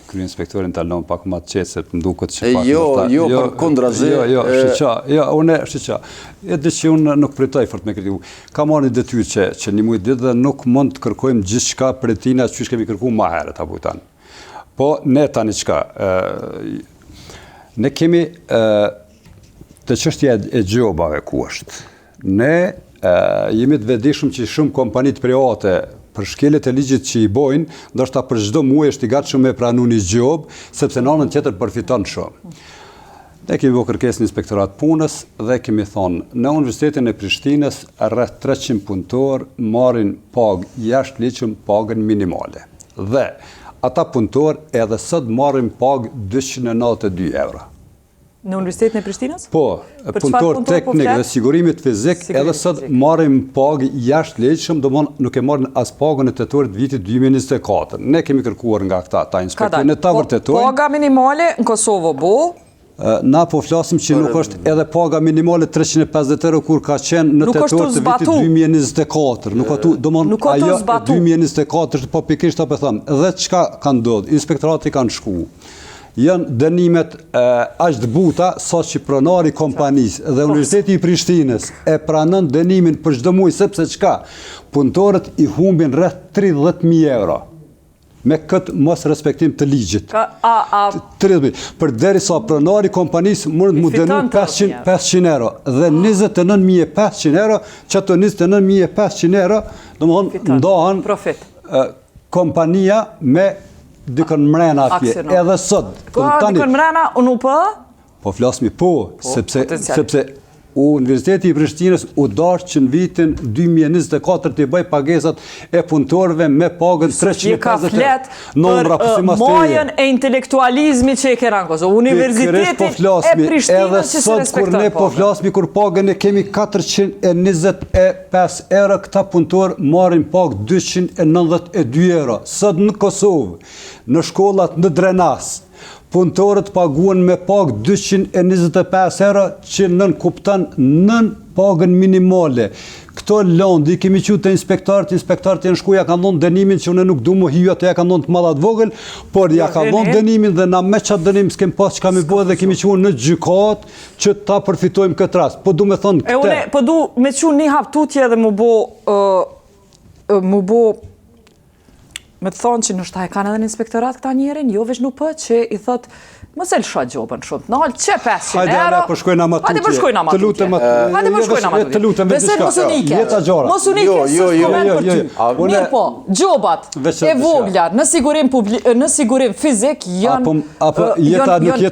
[SPEAKER 5] krye-inspektorin ta lëm pak më të qetë se më duket që pak.
[SPEAKER 2] Jo, për kundrazi.
[SPEAKER 5] Shqiqa. E di që unë nuk pritoj fort me kritiku. Ka marrë një detyrë që një muj ditë dhe nuk mund të kërkojmë gjithçka për tina që kemi kërkuar më herët apo tan. Po ne tani çka? Ne kemi të çështja e gjobave ku është. Ne jemi të vetëdijshëm që shumë kompanitë private për shkelet e ligjit që i bojnë, ndoshta për çdo muaj është i gatshëm me pranu një gjob, sepse në anën tjetër përfiton shumë. Ne kemi bërë kërkesë në Inspektorat Punës dhe kemi thonë, në Universitetin e Prishtinës rreth 300 punëtor marrin pagë jashtëligjshëm, pagën minimale. Dhe ata punëtor edhe sot marrin pagë 292 euro.
[SPEAKER 1] Në Universitetin e Prishtinës?
[SPEAKER 5] Po, punëtor teknik dhe sigurimit fizik edhe sot marrim pagë jashtëligjshëm, domthonë nuk e marrin as pagën e tetorit vitit 2024. Ne kemi kërkuar nga ta inspektorë ta vërtetojnë.
[SPEAKER 1] Paga minimale në Kosovë bo?
[SPEAKER 5] Na po flasim që nuk është edhe paga minimale 350 euro kur ka qenë në tetor të vitit 2024. Nuk atu, domthonë ajo 2024 po pikërisht apo them. Dhe çka ka ndodhur? Inspektorati kanë shku. Janë dënimet aq të buta sa që pronari kompanisë dhe Universiteti i Prishtinës e pranon dënimin për çdo muaj sepse çka? Punëtorët i humbin rreth 30.000 euro me këtë mos respektim të ligjit. 30.000. Përderisa pronari kompanisë mund të dënon 500 euro dhe 29.500 euro, që ato 29.500 euro, domthonë ndahen kompania me dikën mrena atje, edhe sot.
[SPEAKER 1] Dikën mrena, unë për?
[SPEAKER 5] Po flasmi po, sepse Universiteti i Prishtinës u dashur që në vitin 2024 të bëj pagesat e punëtorëve me pagën 350
[SPEAKER 1] euro. Për majën e intelektualizmit që e kera në Kosovë. Universitetin e Prishtinës që se respektojnë
[SPEAKER 5] pagën. Ne po flasmi kur pagën e kemi 425 euro, këta punëtorë marrin pagë 292 euro. Sot në Kosovë, në shkollat në Drenas, punëtorët paguan me pagë 225 euro që nën kupton nën pagën minimale. Këto lëndë i kemi qenë të inspektorët janë shkuja kanë dhënë dënimin që unë nuk du më hiju ato ja kanë dhënë të madhat vogël, por ja kanë dhënë dënimin dhe na me çat dënim s'kem pas çka më bëj dhe kemi qenë në gjykatë që ta përfitojmë këtë rast. Po du me thonë këtë.
[SPEAKER 1] Unë po du me çun një hap tutje dhe më bo me të thonë që nështë e kanë edhe në inspektorat këta njerin, jo veç nuk për që i thot, mos e lësha gjobën shumë të nalë, që 500 euro.
[SPEAKER 5] Hajde përshkojnë ama tutje.
[SPEAKER 1] Hajde përshkojnë ama tutje.
[SPEAKER 5] Të lutem
[SPEAKER 1] Besoj mos unike. Mos unike së shkomen për ty. Mirë po, gjobat e vogla në sigurim fizik janë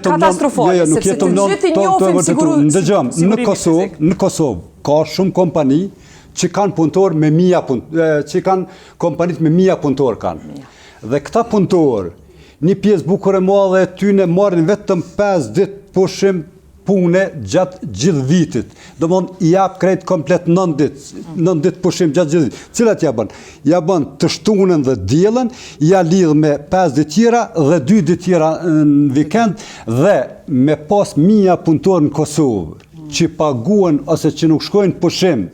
[SPEAKER 1] katastrofale, sepse të gjithi njofim sigurim fizik.
[SPEAKER 5] Në Kosovë ka shumë kompani që kanë punëtor me që kanë kompanit me 1000 punëtor kanë. Dhe këta punëtor, një pjesë bukur e madhe e tyne marrin vetëm 5 ditë pushim pune gjatë gjithë vitit. Domthonë i jap krejt komplet 9 ditë pushim gjatë gjithë vitit. Cilat ja bën? Ja bën të shtunën dhe diellën, ja lidh me 5 ditë tjera dhe 2 ditë tjera në vikend dhe me pas 1000 punëtor në Kosovë që paguhen ose që nuk shkojnë pushim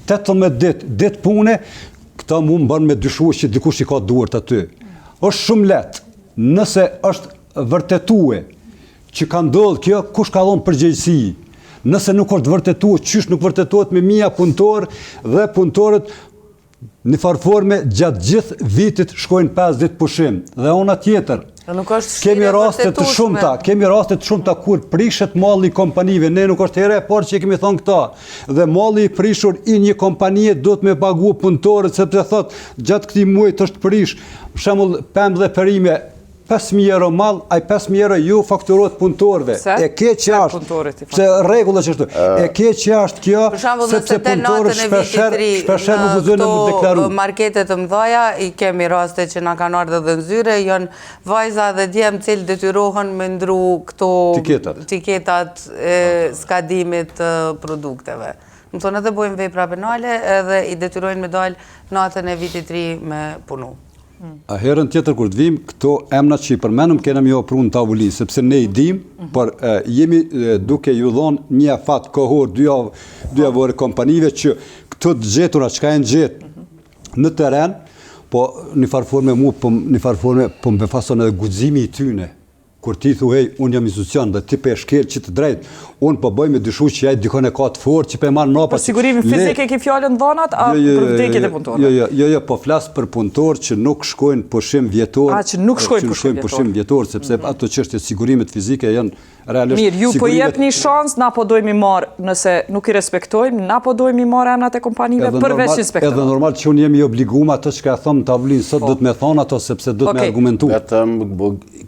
[SPEAKER 5] 18 ditë pune, këta mu më bënë me dyshuar që dikush i ka duart aty. Është shumë letë, nëse është vërtetue që ka ndodhë kjo, kush ka dhonë përgjegjësi. Nëse nuk është vërtetue, qysh nuk vërtetuat me 1000 punëtor dhe punëtorët në farforme gjatë gjithë vitit shkojnë 5 ditë pushim. Dhe ona tjetër, kemi rastet të shumta kur prishet malli i kompanive, ne nuk është here e parë që kemi thonë këta. Dhe malli i prishur i një kompanie do të me pagu punëtorët, sepse thot, gjatë këtij muajit është prish, për shembull pemë dhe perime, 5.000 euro mall, ai 5.000 euro ju fakturohet punëtorëve. E keq është. Se rregulla që është. E keq është kjo, sepse punëtorët shpeshherë nuk guxojnë të deklarojnë.
[SPEAKER 4] Marketet të mëdha i kemi raste që na kanë ardhur edhe në zyre, janë vajza dhe djem cilë detyrohen me ndru këto tiketat e skadimit të produkteve. Më thonë edhe bojmë vepra penale edhe i detyrojnë me dalë natën e vitit 3 me punu.
[SPEAKER 5] A herën tjetër kur të vim, këto emnat që i përmenëm kena mi ofru në tavullin, sepse ne i dim, por jemi duke ju dhonë një afat kohor, dy javore kompanive që këto të gjetura që ka e në gjetë në teren, po një farforme mu, një farforme po më befason edhe guximi I tyne. Kur ti thu, hej, unë jam institucion dhe ti pe shkel që të drejt, unë po bëj me dyshu që jaj dikon e ka të fort që pe marë napa.
[SPEAKER 1] Për sigurimin fizik e ki fjallën dhonat, a për vdekjet e punëtorëve?
[SPEAKER 5] Jo, po flasë për punëtorë që nuk shkojnë pushim vjetor.
[SPEAKER 1] Që nuk shkojnë
[SPEAKER 5] pushim vjetor, sepse ato çështje sigurimet fizike janë realisht.
[SPEAKER 1] Mirë, ju po jep një shans, na po dojmë I marë, nëse nuk I respektojmë, na po dojmë I marë emrat e kompanive përveç inspektorat.
[SPEAKER 5] Edhe normal që unë jemi obliguar ato që ka thëmë tavolinë sot do të më thonë ato sepse do të më argumentu.
[SPEAKER 2] Vetëm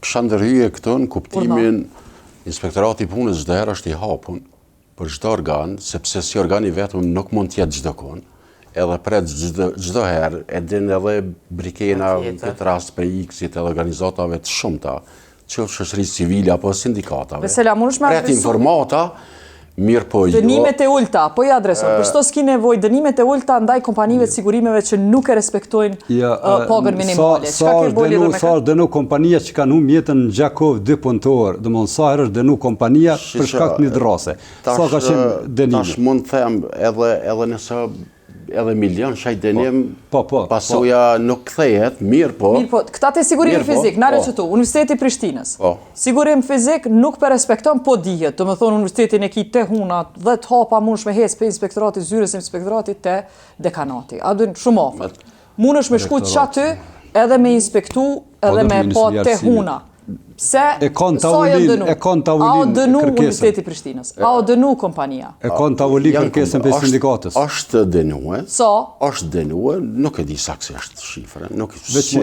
[SPEAKER 2] kisha ndërhyje këtu në kuptimin inspektorati I punës çdo herë është I hapun për çdo organ, sepse si organi vetëm nuk mund të jetë çdo kohë. Edhe pret çdo herë, e din edhe brikena në këtë rast për X-it edhe organizatave të shumta, qoftë shoqërisë civile apo sindikatave. Pret informata, mirë po jo.
[SPEAKER 1] Dënimet e ulta, po I adreson. Për çdo s'ki nevojë dënimet e ulta ndaj kompanive të sigurimeve që nuk e respektojnë pagën minimale.
[SPEAKER 5] Sa është dënu kompania që kanë humbur jetën në Gjakov 2 punëtor, domthonë sa herë është dënu kompania për shkak të një drase. Sa ka qenë dënimi?
[SPEAKER 2] Tash mund të them edhe nëse edhe milion shaj dënim, pasoja nuk kthehet, mirë po.
[SPEAKER 1] Këta te sigurim fizik, na recëtu, Universiteti Prishtinës. Sigurim fizik nuk për respekton, po dihet. Do me thonë universitetin e ki te hunat, 10 hapa mundesh me hes për inspektoratit zyres, inspektoratit te dekanati. A dojnë shumë ofert. Mundesh me shku që aty edhe me inspektu, edhe me po te huna. Se
[SPEAKER 5] e kanë tavolinë
[SPEAKER 1] a o dënu Universiteti Prishtinës, a o dënu kompania.
[SPEAKER 5] E kanë tavolinë kërkesën për sindikatës.
[SPEAKER 2] Është dënuar.
[SPEAKER 1] So?
[SPEAKER 2] Është dënuar, nuk e di saksisht shifrën.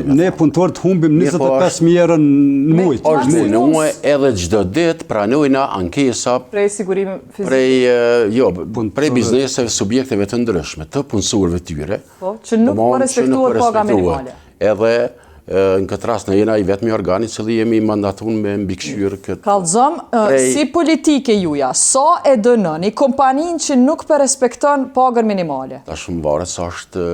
[SPEAKER 5] Ne punëtorët humbim 25.000 euro në muaj.
[SPEAKER 2] Është dënuar edhe çdo ditë pranojna ankesa
[SPEAKER 1] prej sigurimit fizik.
[SPEAKER 2] Prej bizneseve, subjekteve të ndryshme, të punësuarve tyre.
[SPEAKER 1] Që nuk më respektuar paga minimale.
[SPEAKER 2] Edhe në këtë rast në jena I vetmi organi cili jemi mandatun me mbikëqyrë këtë...
[SPEAKER 1] Kallëzëm, si politike juja, sa e dënoni kompanin që nuk për respekton pagën minimale?
[SPEAKER 2] Ta shumë varet sa është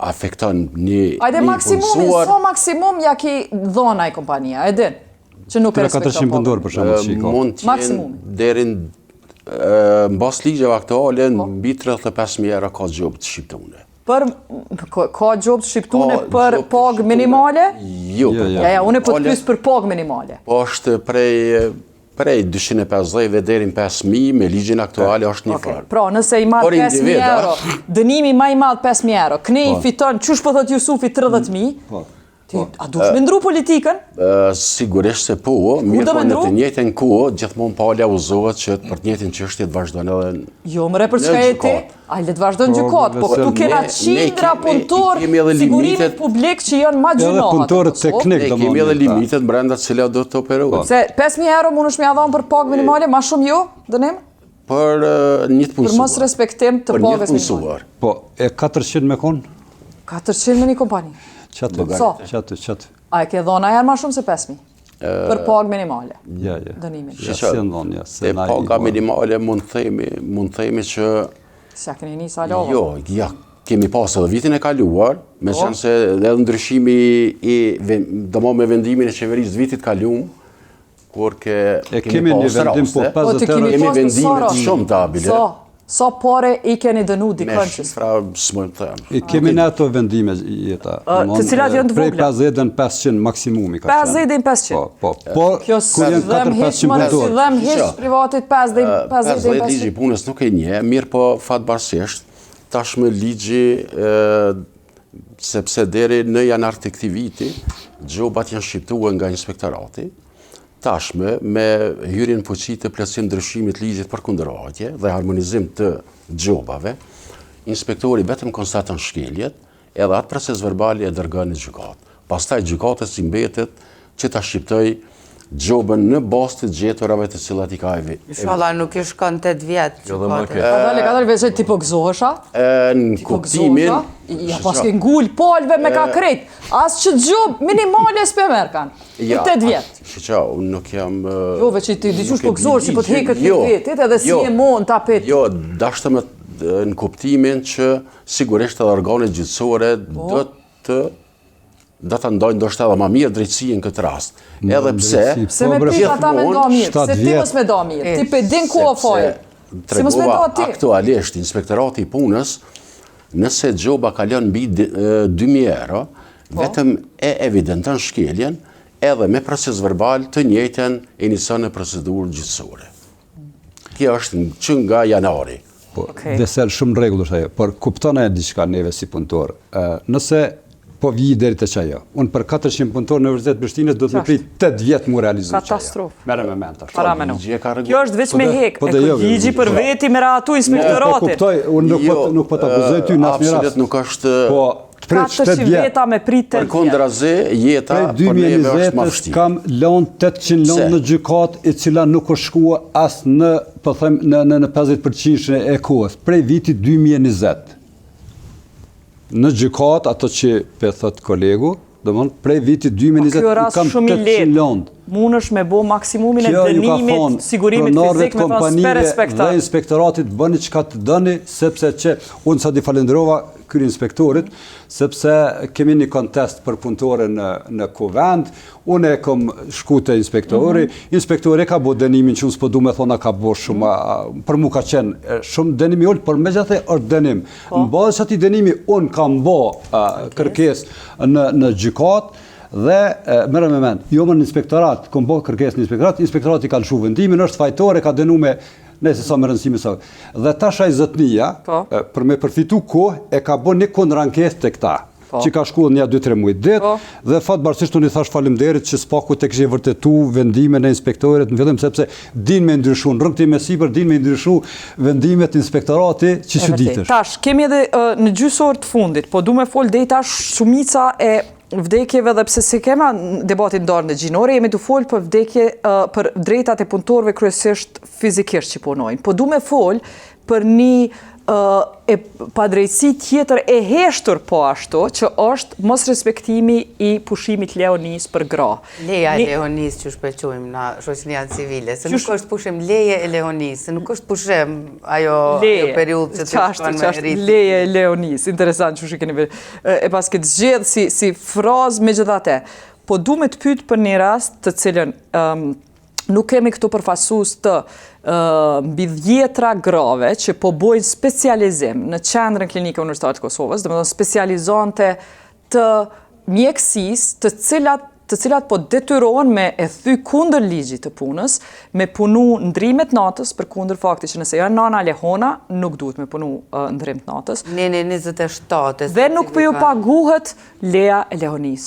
[SPEAKER 2] afekton një
[SPEAKER 1] Ajde maksimumi, sa maksimum ja ki dhona I kompania, e din, që nuk e respekton
[SPEAKER 5] 400 punëtor për shembull shiko.
[SPEAKER 2] Mund të jenë derin mbas ligjeve aktuale mbi 35.000 euro ka gjobë të shqiptune.
[SPEAKER 1] Ka gjobë të shqiptune për pagë minimale?
[SPEAKER 2] Jo.
[SPEAKER 1] Unë po të pysë për pagë minimale.
[SPEAKER 2] Po është prej 250 dhe derin 5.000 me ligjin aktuale është një farë.
[SPEAKER 1] Pra, nëse I marrë 5.000 euro, dënimi ma I madhë 5.000 euro, këne I fiton, qush po thot Jusufi 30.000, a dush me ndru politikën?
[SPEAKER 2] Sigurisht se po, mirë po në të njëjtën kohë, gjithmonë pala uzohet që për të njëjtën çështje të vazhdojnë edhe
[SPEAKER 1] Jo, mëre për çka e ti? Ai le të vazhdojnë gjykat, po këtu kena qindra punëtor sigurimit publik që janë ma gjunohat.
[SPEAKER 5] Edhe punëtorët teknik,
[SPEAKER 2] ne kemi edhe limitet brenda të cilat do të operojnë.
[SPEAKER 1] Se 5.000 euro mundesh me ia dhënë për pagë minimale, ma shumë jo, dënim?
[SPEAKER 2] Për një të punësuar.
[SPEAKER 1] Për mos respektim të pagës minimale.
[SPEAKER 5] Po, e 400 me kon?
[SPEAKER 1] 400 me një kompani.
[SPEAKER 5] Qatë.
[SPEAKER 1] A e ke dhona janë ma shumë se 5.000? Për pagë minimale. Dënimin.
[SPEAKER 2] E paga minimale mund themi që...
[SPEAKER 1] Se keni njësa lova.
[SPEAKER 2] Jo, kemi pasë edhe vitin e kaluar, me qenë se edhe ndryshimi dëmo me vendimin e qeverisë vitit kaluar, kur kemi pasë raste, kemi vendime të shumë të abile.
[SPEAKER 1] Sa pare I keni dënu dikën që...
[SPEAKER 2] Me shifra s'mojmë të
[SPEAKER 5] I kemi në ato vendime jeta.
[SPEAKER 1] Të cilat janë të vogla?
[SPEAKER 5] Prej 50 dhe në 500 maksimumi ka qenë.
[SPEAKER 1] 50 dhe në 500?
[SPEAKER 5] Po,
[SPEAKER 1] kjo së dhem hish privatit 50 dhe në 500?
[SPEAKER 2] Ligji punës nuk e nje, mirë po fatbarësisht, tashmë ligji, sepse deri në janar të këtij viti, gjobat janë shqiptuar nga inspektorati, tashme me hyrjen fuqi të plotësim ndryshimit ligjit për kundërvajtje dhe harmonizim të gjobave, inspektori vetëm konstaton shkeljet, edhe atë proces verbali e dërgon në gjykat. Pastaj gjykatës I mbetet që ta shqiptoj gjobën në bazë të gjeturave të cilat I ka
[SPEAKER 4] Inshallah nuk I shkon 8 vjet.
[SPEAKER 1] Ka dalë veç ti po gëzohesha?
[SPEAKER 2] Në kuptimin
[SPEAKER 1] ja paske ngull polve me ka krejt. As që gjobë minimale s'pe merr kanë. I 8 vjet.
[SPEAKER 2] Shiqa, unë nuk jam...
[SPEAKER 1] Jo, veç ti diqush po gëzohesh që po të heket 8 vjetit edhe si e mon tapet.
[SPEAKER 2] Jo, dashtëm në kuptimin që sigurisht edhe organet gjyqësore do të ndojnë ndoshta edhe ma mirë drejtësi në këtë rast. Edhe pse...
[SPEAKER 1] Se me prit ata me ndo mirë, se ti mos me ndo mirë. Ti pe din ku o fajë. Si mos me ndo ti.
[SPEAKER 2] Aktualisht, inspektorati I punës nëse gjoba kalon mbi 2.000 euro, vetëm e evidenton shkeljen edhe me proces verbal të njëjtën e nison në procedurë gjyqësore. Kjo është që nga janari.
[SPEAKER 5] Dhe sel shumë rregull është ajo, por kuptona e diçka neve si punëtor. Nëse po vi deri te çajo. Unë për 400 punëtor në Universitetin e Prishtinës do të më prit 8 vjet mu realizoj çajo.
[SPEAKER 1] Katastrofë.
[SPEAKER 5] Merre me mend tash.
[SPEAKER 1] Para meno. Kjo është vetëm me hek. Ligji për veti me ratu inspektoratin.
[SPEAKER 5] Kuptoj, unë nuk po ta akuzoj ty në asnjë rast.
[SPEAKER 2] Absolut nuk është.
[SPEAKER 5] Po
[SPEAKER 1] 400 vjeta me prit 8 vjet.
[SPEAKER 2] Përkundrazi, jeta për neve është më vështirë.
[SPEAKER 5] Kam lënë 800 lënë në gjykatë e cila nuk është shkuar as në, po them, në 50% e kohës, prej vitit 2020. Në gjykatë, ato që pe thot kolegu, domthon prej vitit 2020 kam 800 lëndë.
[SPEAKER 1] Munësh me bo maksimumin e dënimit, sigurimit fizik, me pas per respektat.
[SPEAKER 5] Dhe inspektoratit bëni çka të dëni, sepse që unë sa di falenderova ky inspektorit, sepse kemi një kontest për punëtore në Kuvend, unë e kom shku te inspektori, inspektori ka bo dënimin që unë s'po du me thona ka bo shumë, për mu ka qenë shumë dënimi ullë, por me gjithë është dënim. Në bazë që ati dënimi unë kam bo kërkes në gjykat, dhe merrem me mend, jo më në inspektorat, kom bo kërkes në inspektorat, inspektorati ka lëshu vendimin, është fajtore, ka dënu me nëse sa më rëndësimi sa. Dhe tash ai zotnia, për me përfitu kohë, e ka bën një kontrankesë tek ta, që ka shkuar një 2-3 muaj ditë, dhe fatbarësisht unë i thash faleminderit që s'paku tek kishte vërtetu vendimin e inspektorit në fillim, sepse din me ndryshu në rrugti me sipër, din me ndryshu vendimet inspektorati që çuditësh.
[SPEAKER 1] Tash kemi edhe në gjysor të fundit, po du me fol deri tash shumica e vdekjeve dhe pse se kema debatin darë në gjinore, jemi të folë për vdekje për drejtat e punëtorëve kryesisht fizikisht që punojnë. Po du me folë për një padrejtësi tjetër e heshtur po ashtu, që është mos respektimi i pushimit leonis për gra.
[SPEAKER 4] Leja e leonis që shpëlqojmë në shoqëria civile, se nuk është pushim leje e leonis, se nuk është pushim ajo periudhë që të shkon me rritë.
[SPEAKER 1] Leje e leonis, interesant që shikeni e pas këtë zgjedhë si frazë me gjithate. Po du me të pytë për një rast të cilën nuk kemi këtu përfasus të mbi 10 grave që po bojnë specializim në qendrën klinike Universitatit të Kosovës, dhe me thonë specializante të mjekësis të cilat po detyrohen me e thy kundër ligjit të punës, me punu ndrimet natës, për kundër fakti që nëse janë nana lehona, nuk duhet me punu ndrim të natës.
[SPEAKER 4] Ne 27.
[SPEAKER 1] Dhe nuk për ju paguhet leja e lehonis.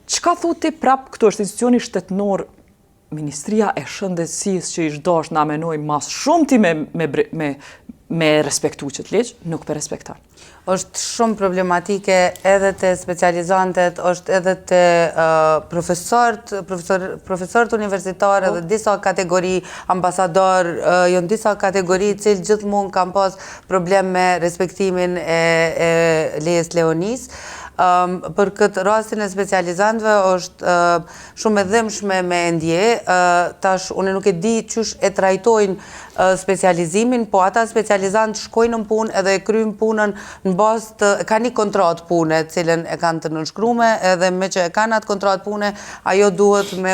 [SPEAKER 1] Çka thuti prap, këtu është institucioni shtetënor, Ministria e Shëndetësisë që ish dash na menoj mas shumë ti me respektu që të ligj, nuk për respektar.
[SPEAKER 4] Është shumë problematike edhe të specializantet, është edhe të profesorët universitarë dhe disa kategori, ambasador, janë disa kategori cilë gjithmonë kam pas problem me respektimin e lejes leonis. Për këtë rastin e specializantëve është shumë e dhëmshme me ndje, tash unë nuk e di qysh e trajtojnë specializimin, po ata specializantë shkojnë në punë edhe e kryjnë punën në bazë të, ka një kontratë pune, cilën e kanë të nënshkrume, edhe me që e kanë atë kontratë pune, ajo duhet me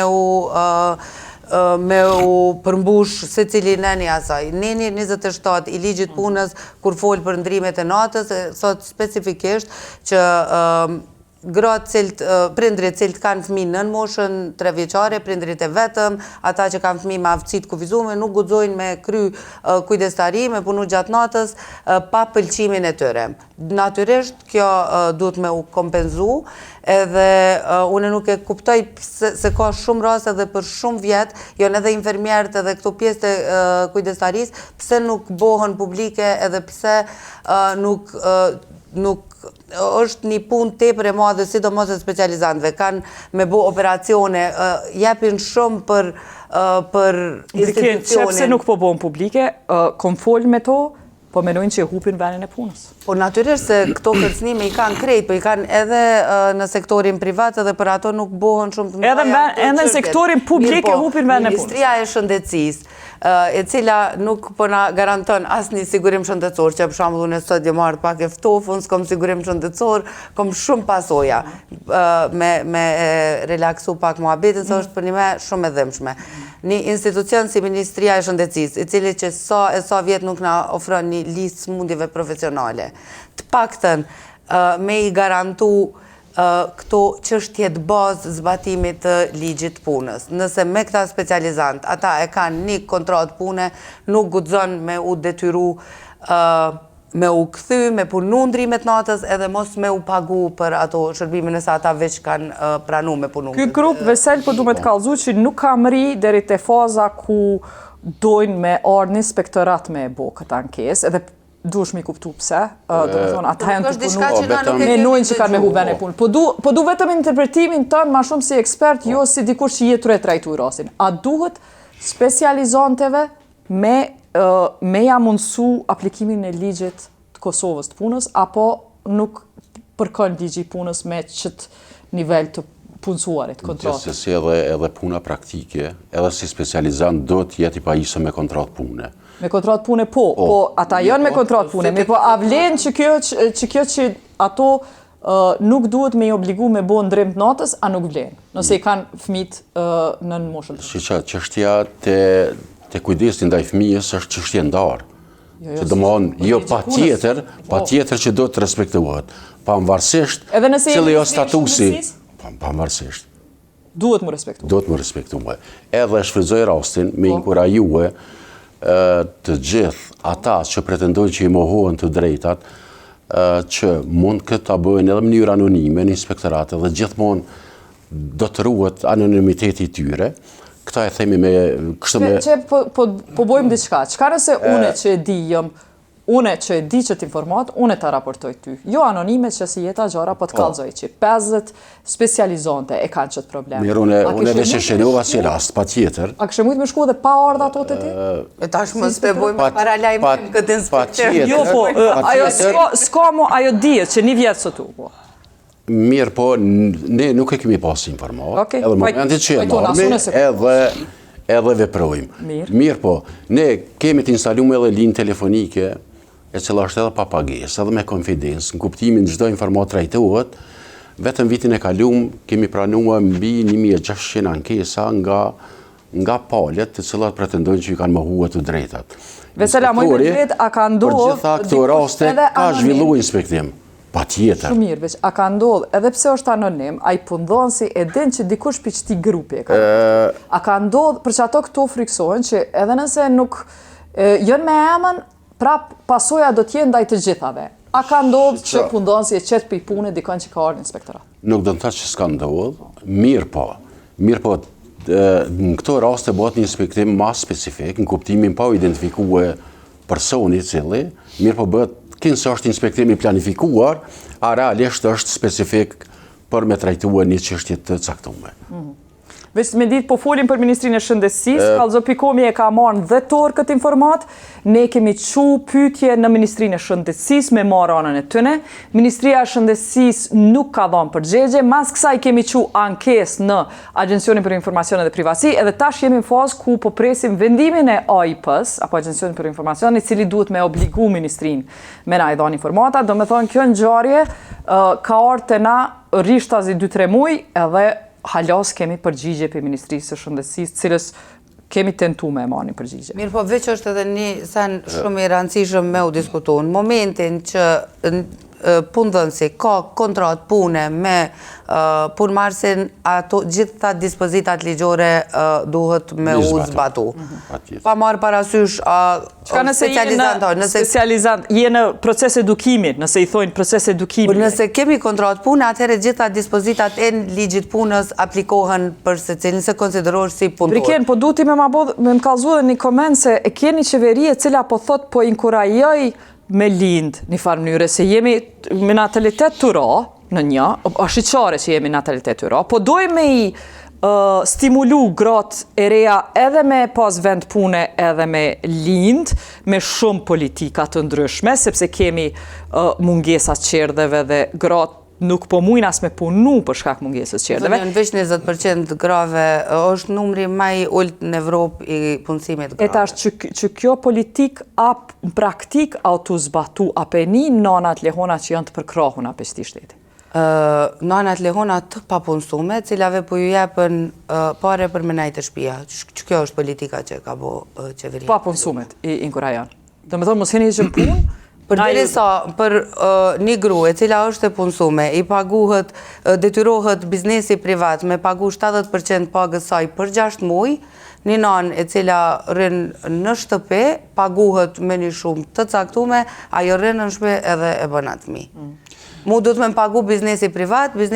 [SPEAKER 4] u përmbush se cili nëni asaj. Neni 27 i ligjit punës, kur folë për ndrimet e natës, sot specifikisht që prindrit cilët kanë fëmijë nën moshën 3 vjeçare, prindrit e vetëm, ata që kanë fëmijë me aftësi të kufizuara nuk guxojnë me kry kujdestari, me punu gjatë natës pa pëlqimin e tyre. Natyrisht kjo duhet me u kompenzu, edhe unë nuk e kuptoj se ka shumë raste dhe për shumë vjet, janë edhe infermierët edhe këto pjesë të kujdestarisë, pse nuk bëhen publike edhe pse nuk është një punë tepër e madhe, sidomos e specializantëve, kanë me bo operacione, jepin shumë për institucionin.
[SPEAKER 1] Qepse nuk po bëhen publike, kom folë me to, po menojnë që e hupin venin e punës.
[SPEAKER 4] Po natyrisht se këto kërcënime i kanë krejt, po i kanë edhe në sektorin privat, edhe për ato nuk bëhen shumë të mëdha.
[SPEAKER 1] Edhe në sektorin publik e hupin venin e punës.
[SPEAKER 4] Ministria e Shëndetësisë, e cila nuk po na garanton asnjë sigurim shëndetësor, që për shembull unë sot jam marrë pak e ftoftë, unë s'kam sigurim shëndetësor, kam shumë pasoja me relaksu pak muhabetin, se është për një me shumë e dhëmshme. një institucion si Ministria e Shëndetësisë, i cili që sa vjetë nuk na ofron një listë smundjeve profesionale, të paktën me i garantu këto çështjet bazë zbatimit të ligjit punës. Nëse me këta specializant, ata e kanë një kontratë pune, nuk guxon me u detyru me u kthy, me punu ndrimet natës edhe mos me u pagu për ato shërbime nëse ata veç kanë pranu me punu.
[SPEAKER 1] Ky grup Vesel po du me të kallëzu që nuk ka mri deri te faza ku dojnë me ardhë një inspektorat me bo këtë ankesë, edhe duhesh mi kuptu pse, do të thonë ata janë të punu, menojnë që kanë me hubene punë. Po du vetëm interpretimin tënë ma shumë si ekspert, jo si dikush që jetë trajtu rasin. A duhet specializanteve me ja mundësu aplikimin e ligjit të Kosovës të punës, apo nuk përkon ligji punës me qëtë nivel të punësuarit, kontratë?
[SPEAKER 2] Gjithsesi edhe puna praktike, edhe si specializant do të jetë i pajisëm me kontratë pune.
[SPEAKER 1] Me kontratë pune po ata janë me kontratë pune, po a vlen që kjo që ato nuk duhet me i obligu me bo ndrim të natës, a nuk vlen, nëse i kanë fëmijët në moshën të
[SPEAKER 2] shkollës. Çështja te kujdesi ndaj fëmijës është çështje ndarë. Që domthonë jo patjetër që do të respektohet, pavarësisht cili është statusi, pavarësisht.
[SPEAKER 1] Duhet mu respektuar.
[SPEAKER 2] Duhet mu respektuar. Edhe shfrytëzoj rastin me inkurajue të gjithë ata që pretendojnë që i mohohen të drejtat, që mund këtë ta bëjnë edhe në mënyrë anonime në inspektorate dhe gjithmonë do të ruhet anonimiteti i tyre. Këta e themi me kështu me...
[SPEAKER 1] Po bojmë diçka, çka nëse une që e di që t'informat, une ta raportoj ty. Jo anonime që si jeta gjara, po t'kallzoj që 50 specializante e kanë qëtë probleme.
[SPEAKER 2] Mirë, une dhe që shenjova si rast, pa tjetër.
[SPEAKER 1] A kështë mujtë me shku dhe pa ardha ato të ti?
[SPEAKER 4] E tash më spebojmë paralajmë këtë inspektor.
[SPEAKER 1] Jo, po, ajo dihet që një vjetë së tu, po.
[SPEAKER 2] Mirë po, ne nuk e kemi pasë informat, edhe momentit që e marmi, edhe veprojmë. Mirë po, ne kemi të instalume edhe linjë telefonike, e cila është edhe pa pagesë, edhe me konfidencë, në kuptimin çdo informat trajtohet, vetëm vitin e kalum kemi pranuar mbi 1600 ankesa nga palët të cilat pretendojnë që i kanë mohuar të drejtat.
[SPEAKER 1] Vesela, më i drejt, a ka ndodhur
[SPEAKER 2] për gjitha këto raste ka zhvilluar inspektim. Pa tjetër.
[SPEAKER 1] Shumë mirë, veç, a ka ndodhë, edhe pse është anonim, a i pundon si e din që dikush për qëti grupi e ka ndodhë. A ka ndodhë, për që ato këto friksohen, që edhe nëse nuk jënë me emën, prap pasoja do t'jenë ndaj të gjithave. A ka ndodhë që pundon si e qetë për i punë dikon që ka ardhë inspektorat?
[SPEAKER 2] Nuk do në ta që s'ka ndodhë, mirë po, në këto raste bëhet një inspektim ma specifik, në kuptimin pa u identifikue personi cili, mirë po bëhet kënë është inspektimi planifikuar, a realisht është specifik për me trajtuar një çështje të caktuar.
[SPEAKER 1] Veç me ditë po folim për Ministrinë e Shëndetësisë, Kallëzo Pikomi e ka marrë 10 orë këtë informat, ne kemi çu pyetje në Ministrinë e Shëndetësisë me marrë anën e tyne. Ministria e Shëndetësisë nuk ka dhënë përgjigje, mas kësaj kemi çu ankesë në Agjencionin për Informacione dhe Privasi, edhe tash jemi në fazë ku po presim vendimin e AIP-s, apo Agjencionin për Informacione, i cili duhet me obligu Ministrinë me na i dhënë informata. Do me thonë kjo ngjarje ka ardhur te na rishtazi 2-3 muaj edhe halas kemi përgjigje për Ministrisë së Shëndetësisë, cilës kemi tentu me marrë përgjigje.
[SPEAKER 4] Mirë, po veç është edhe një sen shumë i rëndësishëm me u diskutu. Në momentin që punëdhënësi ka kontratë pune me punëmarrësin, ato gjitha dispozitat ligjore duhet me u zbatu. Pa marrë parasysh
[SPEAKER 1] specializant, je në proces edukimit, nëse i thojnë proces edukimit.
[SPEAKER 4] Nëse kemi kontratë pune, atëherë gjitha dispozitat e ligjit punës aplikohen për secilin, se konsiderosh si punëtor.
[SPEAKER 1] Priken, po duhet me më kallëzu dhe një koment se e keni qeveri e cila po thot po inkurajoj me lind një farë mënyre, se jemi me natalitet të ra, në një, a shqyqare që jemi natalitet të ra, po dojmë me i stimulu gratë e reja edhe me pas vend pune edhe me lind, me shumë politika të ndryshme, sepse kemi mungesa qerdheve dhe gratë nuk po mujnë as me punu për shkak mungesës qerdheve.
[SPEAKER 4] Në veç 20% grave është numri më i ulët në Evropë i punësimit grave.
[SPEAKER 1] E tash që kjo politik në praktik auto zbatu apeni nanat lehona që janë të përkrahuna për shti shteti.
[SPEAKER 4] nanat lehona të papunësume, cilave po ju jepën pare për me najtë shtëpia. Që kjo është politika që ka bo qeveria?
[SPEAKER 1] Papunësumet i inkurajan. Do me thonë mos heni që punë,
[SPEAKER 4] Për një gru e cila është e punësume, i paguhet, detyrohet biznesi privat me pagu 70% pagës saj për 6 muaj, një nanë e cila rrinë në shtëpi, paguhet me një shumë të caktume, ajo rrinë në shtëpi edhe e bën atë mi. Mu du të me pagu biznesi privat i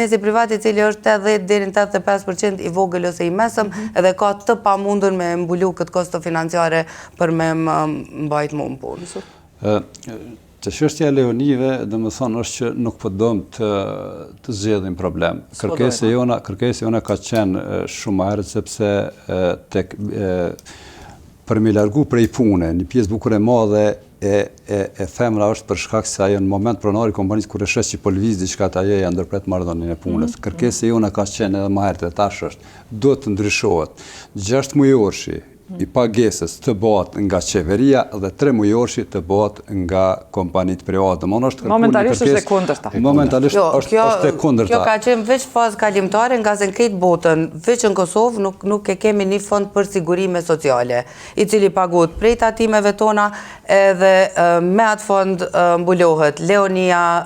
[SPEAKER 4] cili është 80 deri në 85% i vogël ose i mesëm, edhe ka të pamundur me mbulu këtë kosto financiare për me mbajt mu në punë.
[SPEAKER 5] Të çështja e leonive, dhe më thonë, është që nuk po dëm të zgjedhim problem. Kërkesa jona ka qenë shumë herët sepse për me largu prej pune, një pjesë bukur e madhe e femra është për shkak se ajo në moment pronari kompanisë kur e shes që po lëviz diçka të ajo ja ndërpret marrëdhënien e punës. Kërkesa jona ka qenë edhe më herët e tash është, duhet të ndryshohet. 6 mujorshi i pagesës të bëhet nga qeveria dhe 3 mujorshi të bëhet nga kompanit private.
[SPEAKER 1] Momentalisht është e kundërta.
[SPEAKER 5] Momentalisht është e kundërta.
[SPEAKER 4] Kjo ka qenë veç fazë kalimtare nga se në këtë botën, veç në Kosovë nuk e kemi një fond për sigurime sociale, i cili paguhet prej tatimeve tona edhe me atë fond mbulohet leonia,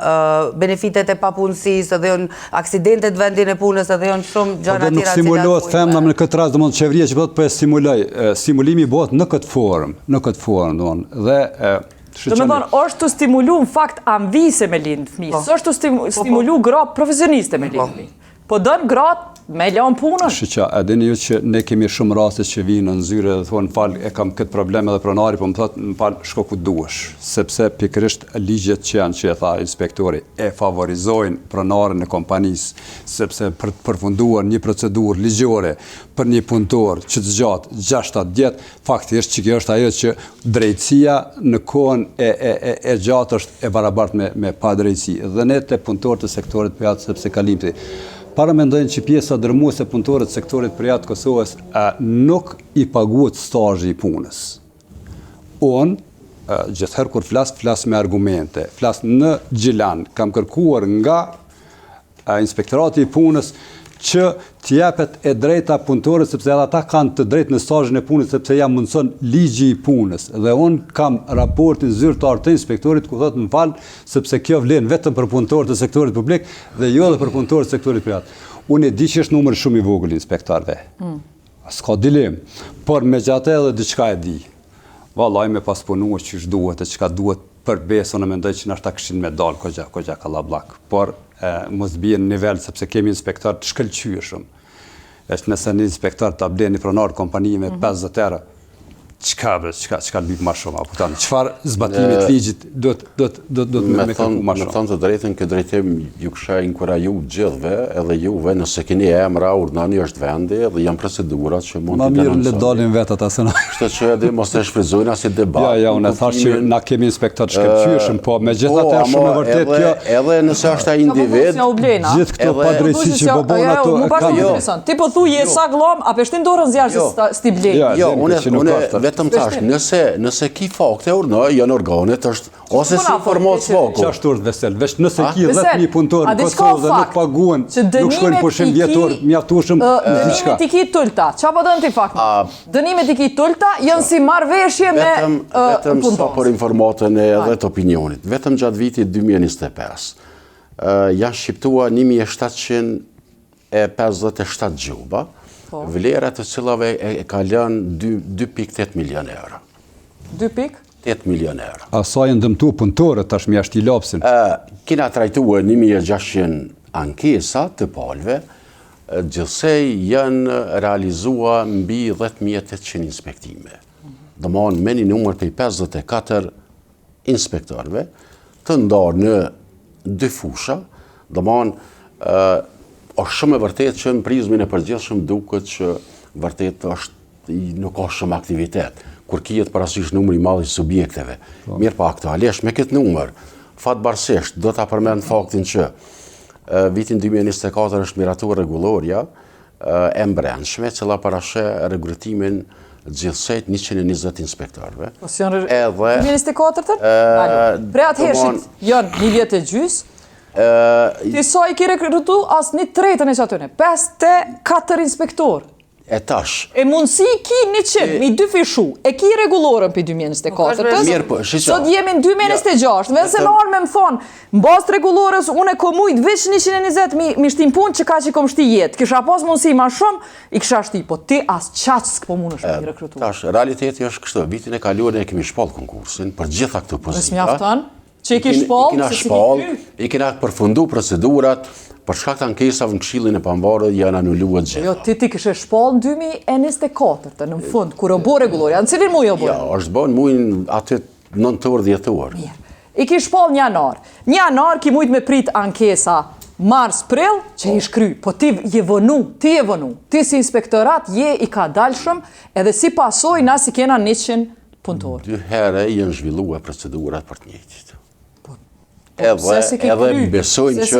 [SPEAKER 4] benefitet e papunësisë, edhe janë aksidentet vendin e punës, edhe janë shumë gjëra tjera.
[SPEAKER 5] Nuk stimulohet femna në këtë rast, domethënë qeveria që po e stimuloj. Stimulimi bëhet në këtë formë, dhe
[SPEAKER 1] do me thonë, është të stimulu në fakt anvise me lindë fëmijë, s'është të stimulu gra profesioniste me lindë fëmijë. Po dënë gratë me lanë punën.
[SPEAKER 5] Shqiqa, edini ju që ne kemi shumë raste që vinë në zyre dhe thonë, falë, e kam këtë problem edhe pronari, po më thotë, më falë, shko ku duesh. Sepse pikërisht ligjet që janë që e tha inspektori, e favorizojnë pronarën e kompanisë, sepse për të përfunduar një procedurë ligjore për një punëtor që të gjatë 6-7 vjet, faktikisht që kjo është ajo që drejtësia në kohën e gjatë është e barabartë me pa drejtësi. Dhe ne të punëtorët të sektorit privat sepse kalimti. Para mendojnë që pjesa dërmuese punëtorët sektorit privat Kosovës nuk i paguhet stazhi i punës. Unë, gjithherë kur flas me argumente, flas në Gjilan, kam kërkuar nga inspektorati i punës që t'jepet e drejta punëtorët, sepse edhe ata kanë të drejtë në stazhin e punës, sepse ja mundson ligji i punës. Dhe unë kam raportin zyrtar të inspektorit ku thotë më falë, sepse kjo vlen vetëm për punëtorët të sektorit publik dhe jo edhe për punëtorët të sektorit privat. Unë e di që është numër shumë i vogël inspektorëve. S'ka dilem, por megjithatë edhe diçka e di. Vallai me pas punuar që duhet e çka duhet për besën e mendoj që nashta kishin me dal kogja kallabllak. Por mos bie në nivel sepse kemi inspektor të shkëlqyeshëm. Është nëse një inspektor ta blen një pronar kompani me 50 euro, çka lëbip më shumë, apo tani çfarë zbatimi të ligjit do me kërku më shumë.
[SPEAKER 2] Me thënë të drejtën, këtë drejtim ju kisha inkuraju gjithëve, edhe juve, nëse keni emra, urdhani është vendi dhe janë procedurat që mund të
[SPEAKER 5] denoncojnë. Ma mirë le dalin vetat asë në.
[SPEAKER 2] Kështë që edhe mos të shfrytëzojnë as debat.
[SPEAKER 5] Ja, unë e thash që na kemi inspektor të shkëlqyeshëm, po megjithatë është shumë e vërtet kjo.
[SPEAKER 2] Edhe nëse është ai individ,
[SPEAKER 5] gjithë këto padrejtësi që bëbon ato.
[SPEAKER 1] Ti po thuaj je sa glom, a peshtin dorën zjarr sti blej.
[SPEAKER 2] Jo, unë vetëm tash, nëse ki fakte urnoj, janë organet, është ose si format s'faku.
[SPEAKER 5] Qa është urdhë vesel, veç nëse ki 10.000 punëtorë në Kosovë dhe nuk paguen, nuk shkojnë pushim vjetor, mjaftueshëm, diçka.
[SPEAKER 1] Dënimet i ki tulta, qa po dënë ti faktë? Dënimet i ki tulta, janë si marrëveshje me
[SPEAKER 2] vetëm sa për informatën edhe të opinionit. Vetëm gjatë vitit 2025, janë shqiptua 1757 gjuba, vlerat të cilave e kalën 2.8 milion euro. 2.8 milion euro.
[SPEAKER 5] A sa janë dëmtu punëtorët tash mjashtë i lapsin?
[SPEAKER 2] Kina trajtua 1600 ankesa të palve, gjithsej janë realizua mbi 10.800 inspektime. Domthon me një numër prej 54 inspektorëve të ndarë në 2 fusha, domthon është shumë e vërtet që në prizmin e përgjithshëm duket që vërtet nuk ka shumë aktivitet, kur kijet parasysh numri i madh i subjekteve. Mirë pa aktualisht me këtë numër, fatbarësisht do ta përmend faktin që vitin 2024 është miratur rregulloria e mbrëmshme, cila parashe regrutimin gjithsejt 120 inspektorëve.
[SPEAKER 1] Edhe 2024-ën? Pre atëhershit janë 1 vjet e gjys. Ti sa I ki rekrutu, as një tretën e që atyne. 54 inspektor.
[SPEAKER 2] E tash.
[SPEAKER 1] E mundësi ki 100, mi 2 fishu. E ki regulorën për 2024.
[SPEAKER 2] Mirë po, shisha.
[SPEAKER 1] Sot jemi në 2026. Vese me arë me më thonë, në bas të regulorës, unë e kom mujt veç 120 mi shtim pun që ka që kom shti jetë. Kisha pas mundësi ma shumë, I kisha shti. Po ti as qaqë s'po mund është me rekrutu.
[SPEAKER 2] Tash, realiteti është kështu. Vitin e kaluar e kemi shpall konkursin për gjitha këto pozita.
[SPEAKER 1] Mjafton, që I ki shpall,
[SPEAKER 2] I kena përfundu procedurat, për shkak të ankesave në Këshillin e Pambarë janë anuluar gjitha.
[SPEAKER 1] Jo, ti kishe shpall në 2024, në fund, kur o bo regulorja. Në cilin muj o bo?
[SPEAKER 2] Ja, është bën mujnë aty 9-10.
[SPEAKER 1] Mirë. I ki shpall një janar. Një janar ki mujt me prit ankesa mars-prill që I shkry. Po ti je vënu. Ti si inspektorat je I ka dalshëm edhe si pasoj na si kena 100 punëtor.
[SPEAKER 2] 2 herë janë zhvilluar procedurat për të njëjtit. Edhe besojnë që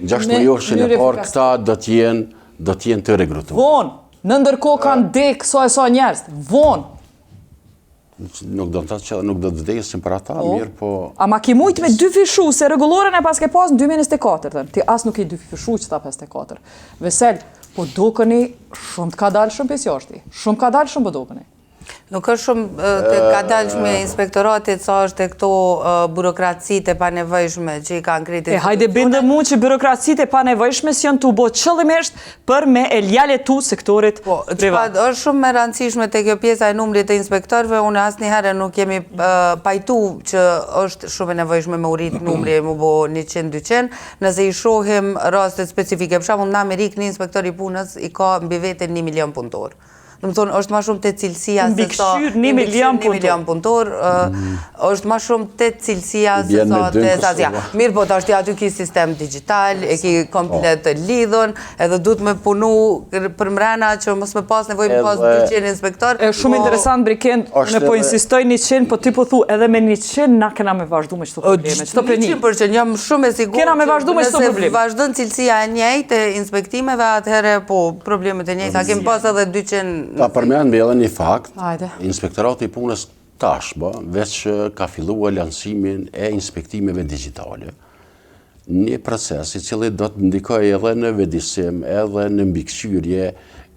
[SPEAKER 2] 6 muajshin e parë këta do t'jenë të regrutuar.
[SPEAKER 1] Vonë, në ndërkohë kanë dek sa e sa njerëz. Vonë.
[SPEAKER 2] Nuk do të thotë që nuk do të vdesin për ata, mirë po.
[SPEAKER 1] Ama ki mujt me 2 fishu, se regulorën e pas ke pas në 2024. Ti as nuk I 2 fishu që ta 54. Vesel, po dokëni shumë të ka dalë shumë pes jashti. Shumë ka dalë shumë po dokëni.
[SPEAKER 4] Nuk është shumë të ka dalshme inspektoratit sa është e këto burokracitë e panevojshme që I kanë kriti.
[SPEAKER 1] Hajde binde mu që burokracitë e panevojshme si janë të bo qëllimisht për me e ljaletu sektorit privat.
[SPEAKER 4] Është shumë me rëndësishme të kjo pjesa e numrit të inspektorëve, unë asë një herë nuk jemi pajtu që është shumë e nevojshme me urit numri e mu bo 100-200, nëse I shohim rastet specifike. Për shembull, në Amerikë një inspektor I punës I ka mbi vete 1 milion punëtor. Në më thonë, është ma shumë të cilësia se sa...
[SPEAKER 1] Mbikëshyr 1 milion
[SPEAKER 4] punëtor, është ma shumë të cilësia se sa të sazja. Mirë po, të është aty ki sistem digital, e ki komplet të lidhën, edhe du të me punu për mrena që mos me pas nevoj me pas 200 inspektor.
[SPEAKER 1] E shumë interesant, Brikend, unë po insistoj 100, po ti po thu, edhe me 100 na kena me vazhdu me qëto probleme.
[SPEAKER 4] 100% jam shumë e sigur
[SPEAKER 1] kena me vazhdu me qëto probleme.
[SPEAKER 4] Nëse vazhdojnë cilësia e njejtë e inspektimeve, atëhere po problemet e njejtë, a kemi pas edhe 200.
[SPEAKER 2] Ta përmend me edhe një fakt, inspektorati I punës tash, veç ka filluar lansimin e inspektimeve digjitale. Një proces I cili do të ndikoj edhe në vedisim, edhe në mbikëqyrje,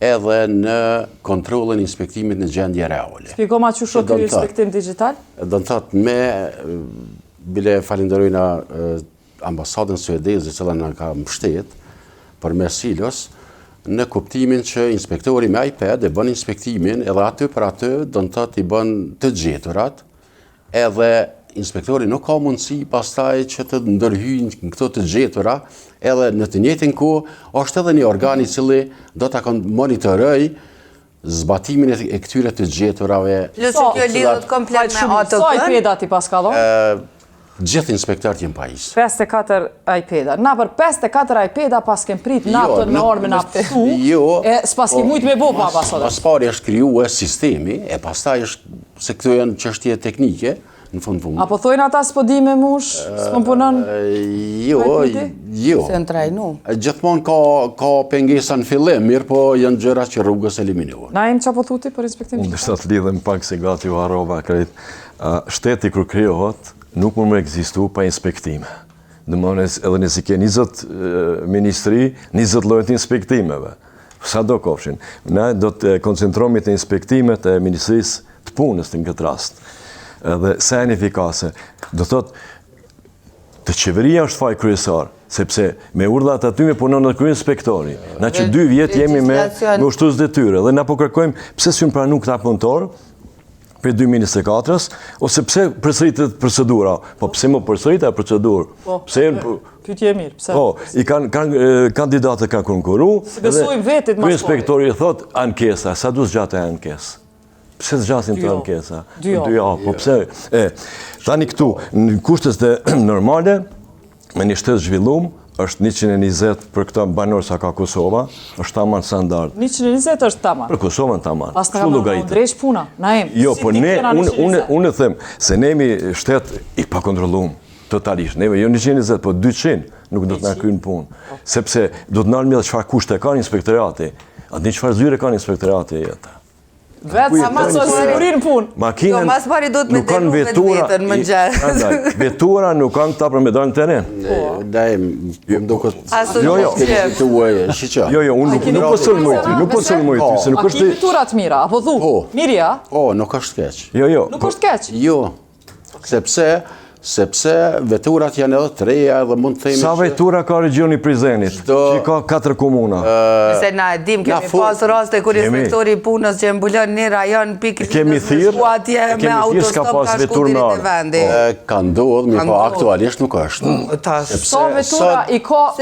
[SPEAKER 2] edhe në kontrolin inspektimit në gjendje reale.
[SPEAKER 1] Spjego ma që shoku inspektim digital?
[SPEAKER 2] Do të thotë me, bile falenderojna ambasadën suedeze që na ka mbështet për me Silos, në kuptimin që inspektori me iPad e bën inspektimin edhe aty për aty do të thotë I bën të gjeturat, edhe inspektori nuk ka mundësi pastaj që të ndërhyjnë këto të gjetura, edhe në të njëjtin kohë është edhe një organ I cili do ta monitoroj zbatimin e këtyre të gjeturave.
[SPEAKER 4] Plus që kjo lidhet komplet me ATK.
[SPEAKER 1] Sa iPad-a ti pas kallon?
[SPEAKER 2] Gjithë inspektorët jenë pajis.
[SPEAKER 1] 54 iPad-a. Na për 54 iPad-a pas kem prit natën me orë me na pësu, e s'pas ke mujt me bo pa pasot.
[SPEAKER 2] Pas pari është krijuar sistemi, e pastaj është, se këto janë çështje teknike, në fund.
[SPEAKER 1] Apo thojnë ata s'po di me mush, s'po punon?
[SPEAKER 2] Jo.
[SPEAKER 4] Se në trajnu.
[SPEAKER 2] Gjithmonë ka pengesa në fillim, mirë po janë gjëra që rrugës eliminohen.
[SPEAKER 1] Na qa po thuti për inspektim?
[SPEAKER 3] Unë dështë të lidhem pak se gati u harova krejt. Shteti kër krijohet, nuk mund me egzistu pa inspektime. Dhe më edhe nësi ke 20 ministri, 20 lojët inspektimeve. Sa do kofshin. Ne do të koncentromi të inspektimet e ministrisë të punës të në këtë rast. Dhe sa janë efikase. Do thot, të qeveria është faj kryesar, sepse me urdhat aty me punon në krye inspektori. Na që 2 vjetë jemi me ushtrues detyre. Dhe na po kërkojmë pse s'ju pranu këta punëtorë, për 2024-ës, ose pse përsëritet procedura? Po pse më përsëritet e procedurë? Pse
[SPEAKER 1] pyetje mirë, pse?
[SPEAKER 3] Po, kandidatët kanë konkuru,
[SPEAKER 1] edhe
[SPEAKER 3] inspektori thot ankesa, sa du zgjate ankesë? Pse zgjasin të ankesa?
[SPEAKER 1] 2
[SPEAKER 3] javë. Po pse? Tani këtu, në kushtet normale, me një shtet zhvillum, është 120 për këta banor sa ka Kosova, është taman standard.
[SPEAKER 1] 120 është taman?
[SPEAKER 3] Për Kosovën taman.
[SPEAKER 1] Pas të kamë drejsh puna, na em.
[SPEAKER 3] Jo, po unë them, se ne jemi shtet I pa kontrollum, totalisht. Neve jo 120, po 200 nuk do të na kryjnë punë. Sepse do të nalmi edhe çfarë kushte ka inspektorati, a di çfarë zyre ka inspektorati jeta.
[SPEAKER 1] Vetë sa ma së sigurin punë.
[SPEAKER 4] Jo, mas pari do të me delu me vetën më gjerë.
[SPEAKER 3] Vetura nuk kanë ta për me dalë në teren.
[SPEAKER 2] Më duket...
[SPEAKER 3] Jo, unë nuk po sulmoj ty, se nuk
[SPEAKER 1] është... A ki veturat mira, apo dhu? Mirja?
[SPEAKER 2] Nuk është keq.
[SPEAKER 3] Jo.
[SPEAKER 1] Nuk është keq?
[SPEAKER 2] Jo, sepse veturat janë edhe të reja dhe mund të themi...
[SPEAKER 3] Sa vetura ka regjoni Prizrenit, që ka 4 komuna?
[SPEAKER 4] Nëse na e dim, kemi pas raste kur inspektori punës që mbulon një rajon pikë
[SPEAKER 3] kemi thirr
[SPEAKER 4] me autostop ka shku deri te vendi.
[SPEAKER 2] Ka ndodhur, mirë po aktualisht nuk është.
[SPEAKER 1] Sa vetura i ka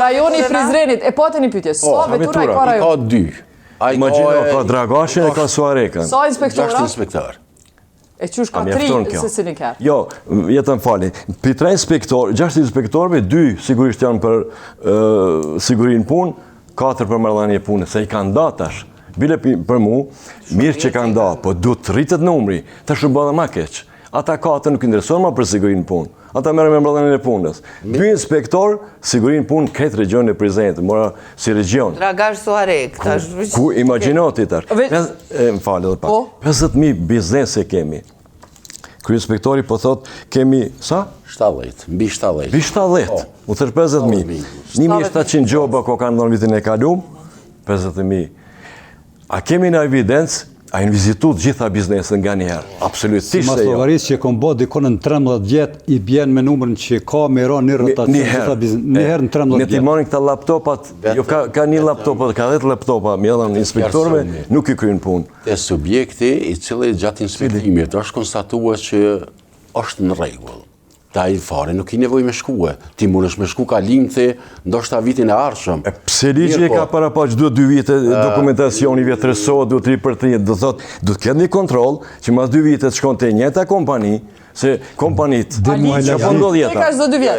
[SPEAKER 1] rajoni Prizrenit, e patën një pyetje, sa vetura i ka rajoni?
[SPEAKER 2] I ka 2.
[SPEAKER 3] Imagjino, ka Dragashin e ka Suarekën.
[SPEAKER 1] Sa inspektora?
[SPEAKER 2] 6 inspektor.
[SPEAKER 1] E qysh ka 3 se si një kërë?
[SPEAKER 3] Jo, jetën fali. Për 3 inspektor, 6 inspektorve, 2 sigurisht janë për sigurin punë, 4 për marrëdhënie punë, se i kanë da tash. Bile për mu, mirë që kanë da, po du të rritet numri, tash u bë dhe ma keq. Ata 4 nuk intereson ma për sigurin punë. Ata merren me marrëdhënien e punës. 2 inspektor, sigurin punë këtë regionin e Prizrenit, mora si region.
[SPEAKER 4] Dragash Suarek, tash.
[SPEAKER 3] Ku imagjinoti tash. Më falë edhe pak. 50.000 biznese kemi. Kryespektori po thot kemi sa?
[SPEAKER 2] 70, mbi 70.
[SPEAKER 3] Mbi 70. U thash 50.000. 1.700 gjoba ko kanë ndonë vitin e kalum, 50.000. A kemi në evidencë? A i në vizitu të gjitha biznesën nga njëherë? Absolutisht
[SPEAKER 5] se jo. Si Maslovaris që kom bo dikon në 13 vjetë, i bjen me numërën që ka me ra një rotacion gjitha biznesën. Njëherë në 13 vjetë.
[SPEAKER 3] Ne ti marrin këta laptopat, jo ka një laptopat, ka 10 laptopa, mi edhe në inspektorve, nuk i kryen punë.
[SPEAKER 2] Te subjekti i cili gjatë inspektimit është konstatua që është në rregull. Ta i fare, nuk i nevoj me shkue. Ti mund është me shku ka limthi, ndoshta vitin e arshëm.
[SPEAKER 3] Pse ligji ka para pa që duhet 2 vite dokumentacioni vjetërësohet, duhet 3 për 3, do thot, duhet ketë një kontrol që mas 2 vite të shkon të njëta kompani, se kompanit që po ndodh jeta.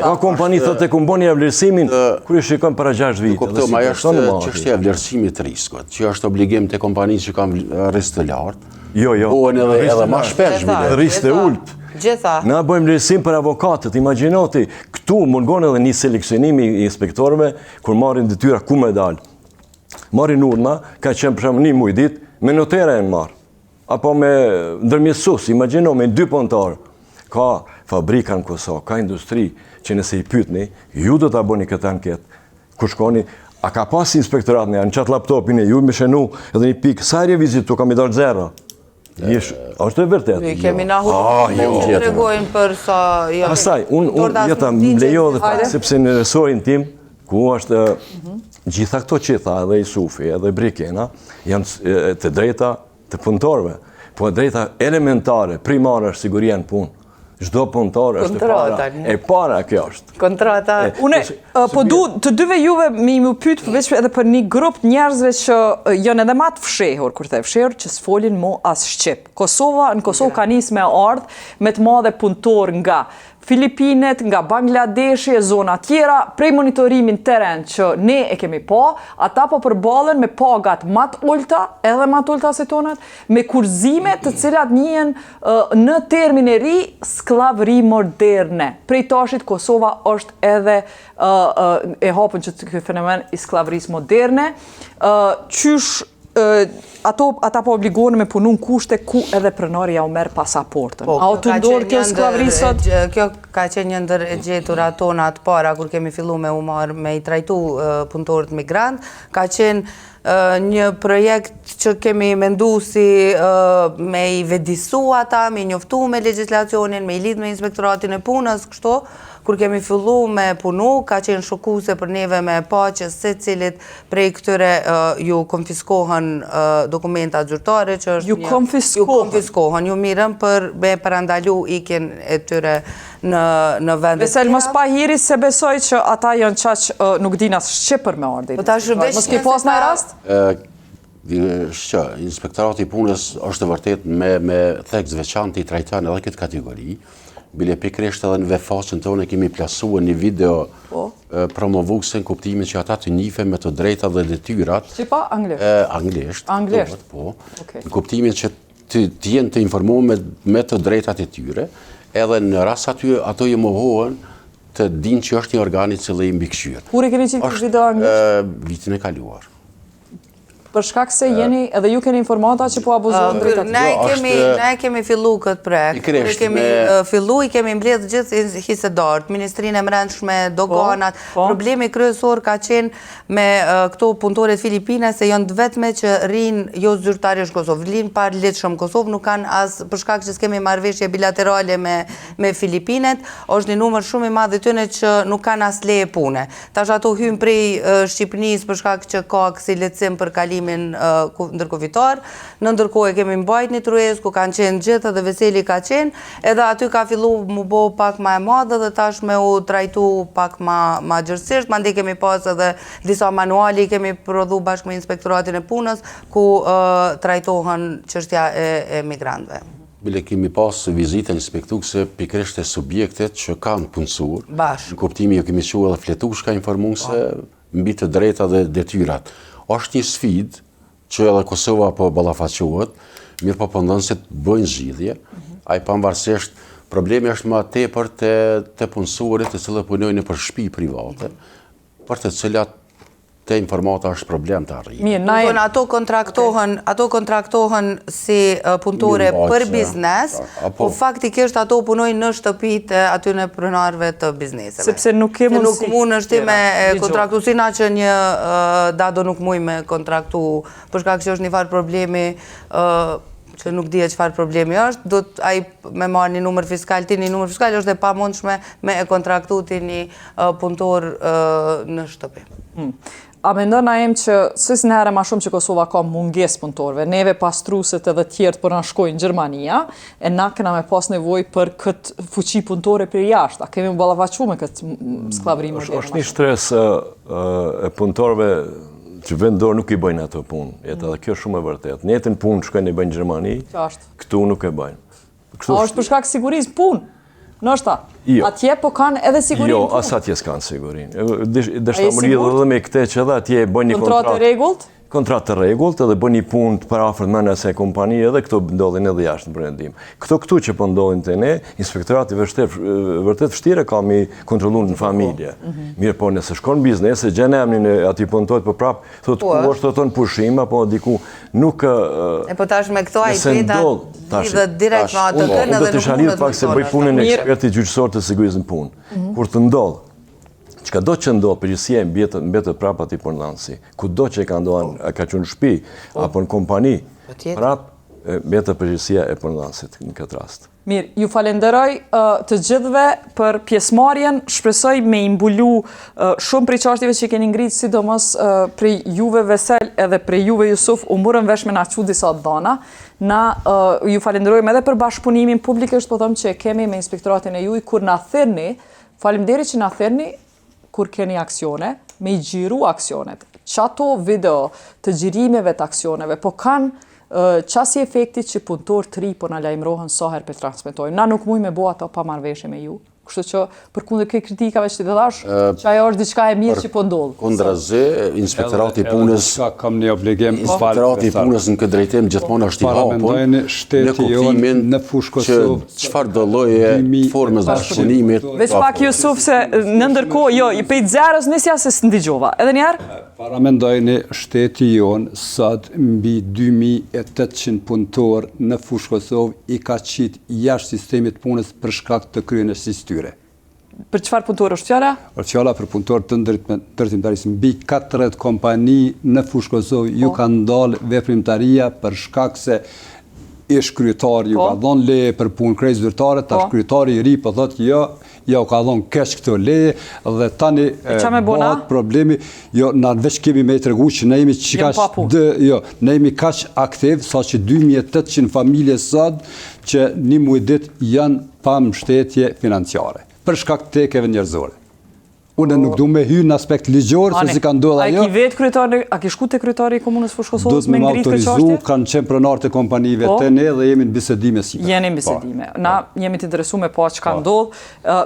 [SPEAKER 3] Ka kompani thotë e kumboni e vlerësimin, kur i shikon para 6 vite.
[SPEAKER 2] Kuptoj, ma është çështja e vlerësimit të riskut, që është obligim të kompaninë që kanë risk të lartë.
[SPEAKER 3] Jo.
[SPEAKER 2] Bohen edhe më shpesh
[SPEAKER 3] risk të ulët.
[SPEAKER 4] Gjitha.
[SPEAKER 3] Na bëjmë vlerësim për avokatët, imagjinoti, këtu mungon edhe një seleksionimi i inspektorëve, kur marrin detyra ku me dalë. Marrin urna, ka qenë për shembull një muj ditë, me notera e në marë. Apo me ndërmjetësus, imagjino, me 2 punëtarë. Ka fabrika në Kosovë, ka industri, që nëse i pyetni, ju do ta bëni këtë anketë. Kur shkoni, a ka pas inspektorat në qatë laptopin e ju me shenu edhe një pikë, sa revizitu kam i darë 0. Është e vërtet.
[SPEAKER 4] Kemi nahur të tregojnë për sa...
[SPEAKER 3] Pastaj, unë jeta më lejo dhe sepse në resorin tim, ku është gjitha këto qitha, edhe i Sufi, edhe i Brikena, janë të drejta të punëtorve, po drejta elementare, primare është siguria në punë. Çdo punëtor është e para kjo është.
[SPEAKER 4] Kontrata.
[SPEAKER 1] Unë po du të dyve juve më pyet veç edhe për një grup njerëzve që janë edhe më të fshehur, kur të fshehur që s'folin mo as shqip. Në Kosovë ka nisë me ardhë me të madhe punëtor nga Filipinet, nga Bangladeshi e zona tjera, prej monitorimin teren që ne e kemi pa, ata po përballen me pagat mat ulta, edhe mat ulta se tonat, me kurzime të cilat njihen në termin e ri sklavëri moderne. Prej tashit Kosova është edhe e hapën që ky fenomen i sklavërisë moderne, qysh ata po obligohen me punu në kushte ku edhe pronari ja u merr pasaportën. A u të ndorë kjo sklavërisët?
[SPEAKER 4] Kjo ka qenë një ndër e gjetura tona të para kur kemi fillu me i trajtu punëtorët migrant. Ka qenë një projekt që kemi mendu si me i vedisu ata, me i njoftu me legislacionin, me i lidh me inspektoratin e punës, kështu. Kur kemi fillu me punu, ka qenë shokuse për neve me pa që se cilit prej këtyre ju konfiskohen dokumenta zyrtare që është
[SPEAKER 1] ju konfiskohen,
[SPEAKER 4] ju mirën për me parandalu ikin e tyre në vendet.
[SPEAKER 1] Vesel, mos pa hiri se besoj që ata janë qaq nuk din as shqipër me ardhin. Mos ke pas në rast?
[SPEAKER 2] Inspektorati punës është vërtet me theks veçantë i trajton edhe këtë kategori. Bile pikrisht edhe në vefaqen tonë kemi plasua një video promovuese në kuptimin që ata të njihen me të drejta dhe detyrat.
[SPEAKER 1] Shqipa, anglisht?
[SPEAKER 2] Anglisht.
[SPEAKER 1] Anglisht?
[SPEAKER 2] Po. Në kuptimin që të jenë të informuar me të drejtat e tyre, edhe në rast ato i mohohen të dinë që është një organ i cili i mbikëqyrë.
[SPEAKER 1] Kur e keni qenë këtë video anglisht?
[SPEAKER 2] Vitin e kaluar.
[SPEAKER 1] për shkak se jeni edhe ju keni informata që po abuzohen drejtat.
[SPEAKER 4] Ne kemi fillu këtë projekt. Ne kemi fillu, i kemi mbledh gjithë hisedarët, Ministrinë e Brendshme, doganat. Problemi kryesor ka qenë me këto punëtorët filipine se janë të vetme që rinë jo zyrtarisht Kosovë, rinë par letshëm Kosovë, nuk kanë as për shkak që s'kemi marrëveshje bilaterale me Filipinet, është një numër shumë i madh i tyre që nuk kanë as leje pune. Tash ato hyn prej Shqipërisë për shkak që ka kësi lehtësim për kalimin ndërkufitar. Në ndërkohë kemi mbajt një trues ku kanë qenë gjithë dhe veseli ka qenë, edhe aty ka fillu mu bo pak ma e madhe dhe tash me u trajtu pak ma gjërësisht, mandej kemi pas edhe disa manuali kemi prodhu bashkë me Inspektoratin e Punës ku trajtohen çështja e migrantëve.
[SPEAKER 2] Bile kemi pas vizite inspektuese pikërisht e subjektet që kanë punësur.
[SPEAKER 4] Bashkë.
[SPEAKER 2] Në kuptimi ju kemi qenë edhe fletushka informuese mbi të drejta dhe detyrat. Është një sfidë që edhe Kosova po ballafaqohet, mirë po mendon se të bëjnë zgjidhje, ai pavarësisht problemi është më tepër te punësurit të cilët punojnë për shtëpi private, për të cilat te informata është problem të arrijë.
[SPEAKER 4] Ato kontraktohen si punëtore për biznes, po faktikisht ato punojnë në shtëpitë aty në pronarëve të bizneseve.
[SPEAKER 1] Sepse nuk ke mundësi.
[SPEAKER 4] Nuk mund është me kontraktu, si na që një dado nuk muj me kontraktu, për shkak që është një farë problemi që nuk dije çfarë problemi është, do të ai me marrë një numër fiskal, ti një numër fiskal është e pamundshme me e kontraktu ti një punëtor në shtëpi.
[SPEAKER 1] A mendon ajem që s'është në herë ma shumë që Kosova ka mungesë punëtorëve, neve pastruesit edhe tjertë për na shkojnë në Gjermania, e na kena me pas nevojë për këtë fuqi punëtore për jashtë. A kemi u ballafaqu me këtë skllavëri moderne?
[SPEAKER 3] Është një stres e punëtorëve që vendor nuk i bëjnë ato punë. Edhe kjo është shumë e vërtetë. Njëjtën punë shkojnë i bëjnë në Gjermani, këtu nuk e bëjnë.
[SPEAKER 1] A është për shkak sigurisë punë? Nështë
[SPEAKER 3] Jo.
[SPEAKER 1] Atje po kanë edhe sigurinë.
[SPEAKER 3] Jo, as atje s'kanë sigurinë. Dështamëri edhe me këtë që edhe atje bën një
[SPEAKER 1] kontratë e rregullt?
[SPEAKER 3] Kontratë të rregullt edhe bën një punë të parafort me nëse kompani edhe këto ndodhin edhe jashtë në përmendim. Këtu që po ndodhin te ne, inspektorati vërtet vështirë ka mi kontrolluar në familje. Mirë po nëse shkon biznes, e gjen emrin e atij punëtorit po prap thotë ku është toton pushim apo diku nuk
[SPEAKER 4] e po tash me këto ai veta lidhet direkt me atë kënë edhe
[SPEAKER 3] nuk mund të pak se bëj punën e ekspertit gjyqësor të sigurisë në punë. Kur të ndodh çka do që ndodh, përgjithësia mbetet prap atij punonësi. Kudo që ka ndodhur, ka qenë në shtëpi apo në kompani, prap mbetet përgjithësia e punonësit në këtë rast.
[SPEAKER 1] Mirë, ju falenderoj të gjithëve për pjesëmarrjen, shpresoj me imbulu shumë prej çështjeve që keni ngritë, sidomos prej juve Vesel edhe prej juve Jusuf, u morën vesh me na çu disa dhana. Na ju falenderojmë edhe për bashkëpunimin publikisht, po them që kemi me inspektoratin e juaj kur na thirrni, faleminderit që na thirrni kur keni aksione, me i gjiru aksionet. Qato video të gjirimeve të aksioneve, po kanë qasi efektit që punëtor të ri po në lajmërohen sa herë për transmetojmë. Na nuk muj me bo ato pa marrëveshje me ju. Kështu që përkundër këtyre kritikave që ti dash, që ajo është diçka e mirë që po ndodh.
[SPEAKER 2] Kundrazi, inspektorati i punës
[SPEAKER 5] kam një obligim
[SPEAKER 2] inspektorati i punës në këtë drejtim gjithmonë është i hapur në kuptimin
[SPEAKER 5] në fushë Kosovë.
[SPEAKER 2] Çfarë do lloje formës bashkëpunimit.
[SPEAKER 1] Veç pak Jusuf se në ndërkohë, jo, i pejt zerës nisja se s'ndigjova. Edhe një herë?
[SPEAKER 5] Paramendojni shteti jonë sot mbi 2800 punëtor në fushë Kosovë i ka qitë jashtë sistemit punës për shkak të kryenësisë tyre.
[SPEAKER 1] Për çfarë punëtor është fjala?
[SPEAKER 5] Është fjala për punëtor të ndërtimtarisë. Mbi 40 kompani në fushë Kosovë ju kanë ndalë veprimtaria për shkak se ish kryetari ju ka dhënë leje për punë krejt zyrtare, tash kryetari i ri po thotë jo, ja u ka dhënë keq këto leje dhe tani bëhet problemi, jo na veç kemi me tregu që ne jemi ne jemi kaq aktiv sa që 2800 familje sot që një muaj ditë janë pa mbështetje financiare për shkak të tekeve njerëzore. Unë nuk du me hyrë në aspekt ligjor, se si ka ndodhur ajo.
[SPEAKER 1] A ki vetë kryetari, a ki shku te kryetari i komunës Fushë Kosovës me ngritë këtë çështje?
[SPEAKER 5] Do të më kanë qenë pronarë të kompanive të ne dhe jemi në bisedime si.
[SPEAKER 1] Jeni në bisedime. Na jemi të interesuar me pa çka ndodh,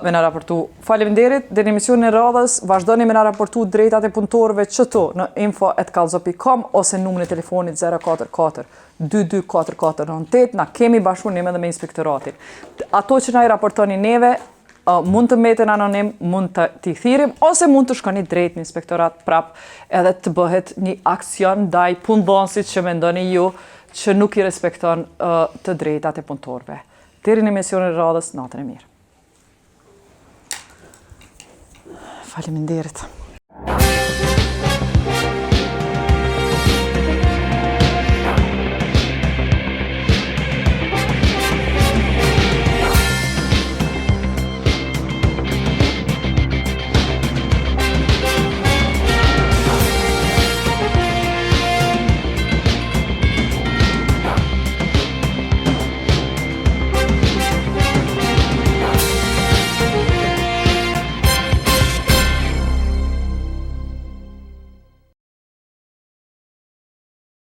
[SPEAKER 1] me na raportu. Faleminderit, deri në emisionin e radhës, vazhdoni me na raportu drejtat e punëtorëve çto në info@kallzo.com ose numrin e telefonit 044 224498, na kemi bashkëpunim edhe me inspektoratin. Ato që na i raportoni neve, mund të mbeten anonim, mund të t'i thirrim, ose mund të shkoni drejt në inspektorat prap edhe të bëhet një aksion ndaj punëdhënësit që mendoni ju që nuk i respekton të drejtat e punëtorëve. Deri në emisionin e radhës, natën e mirë. Faleminderit.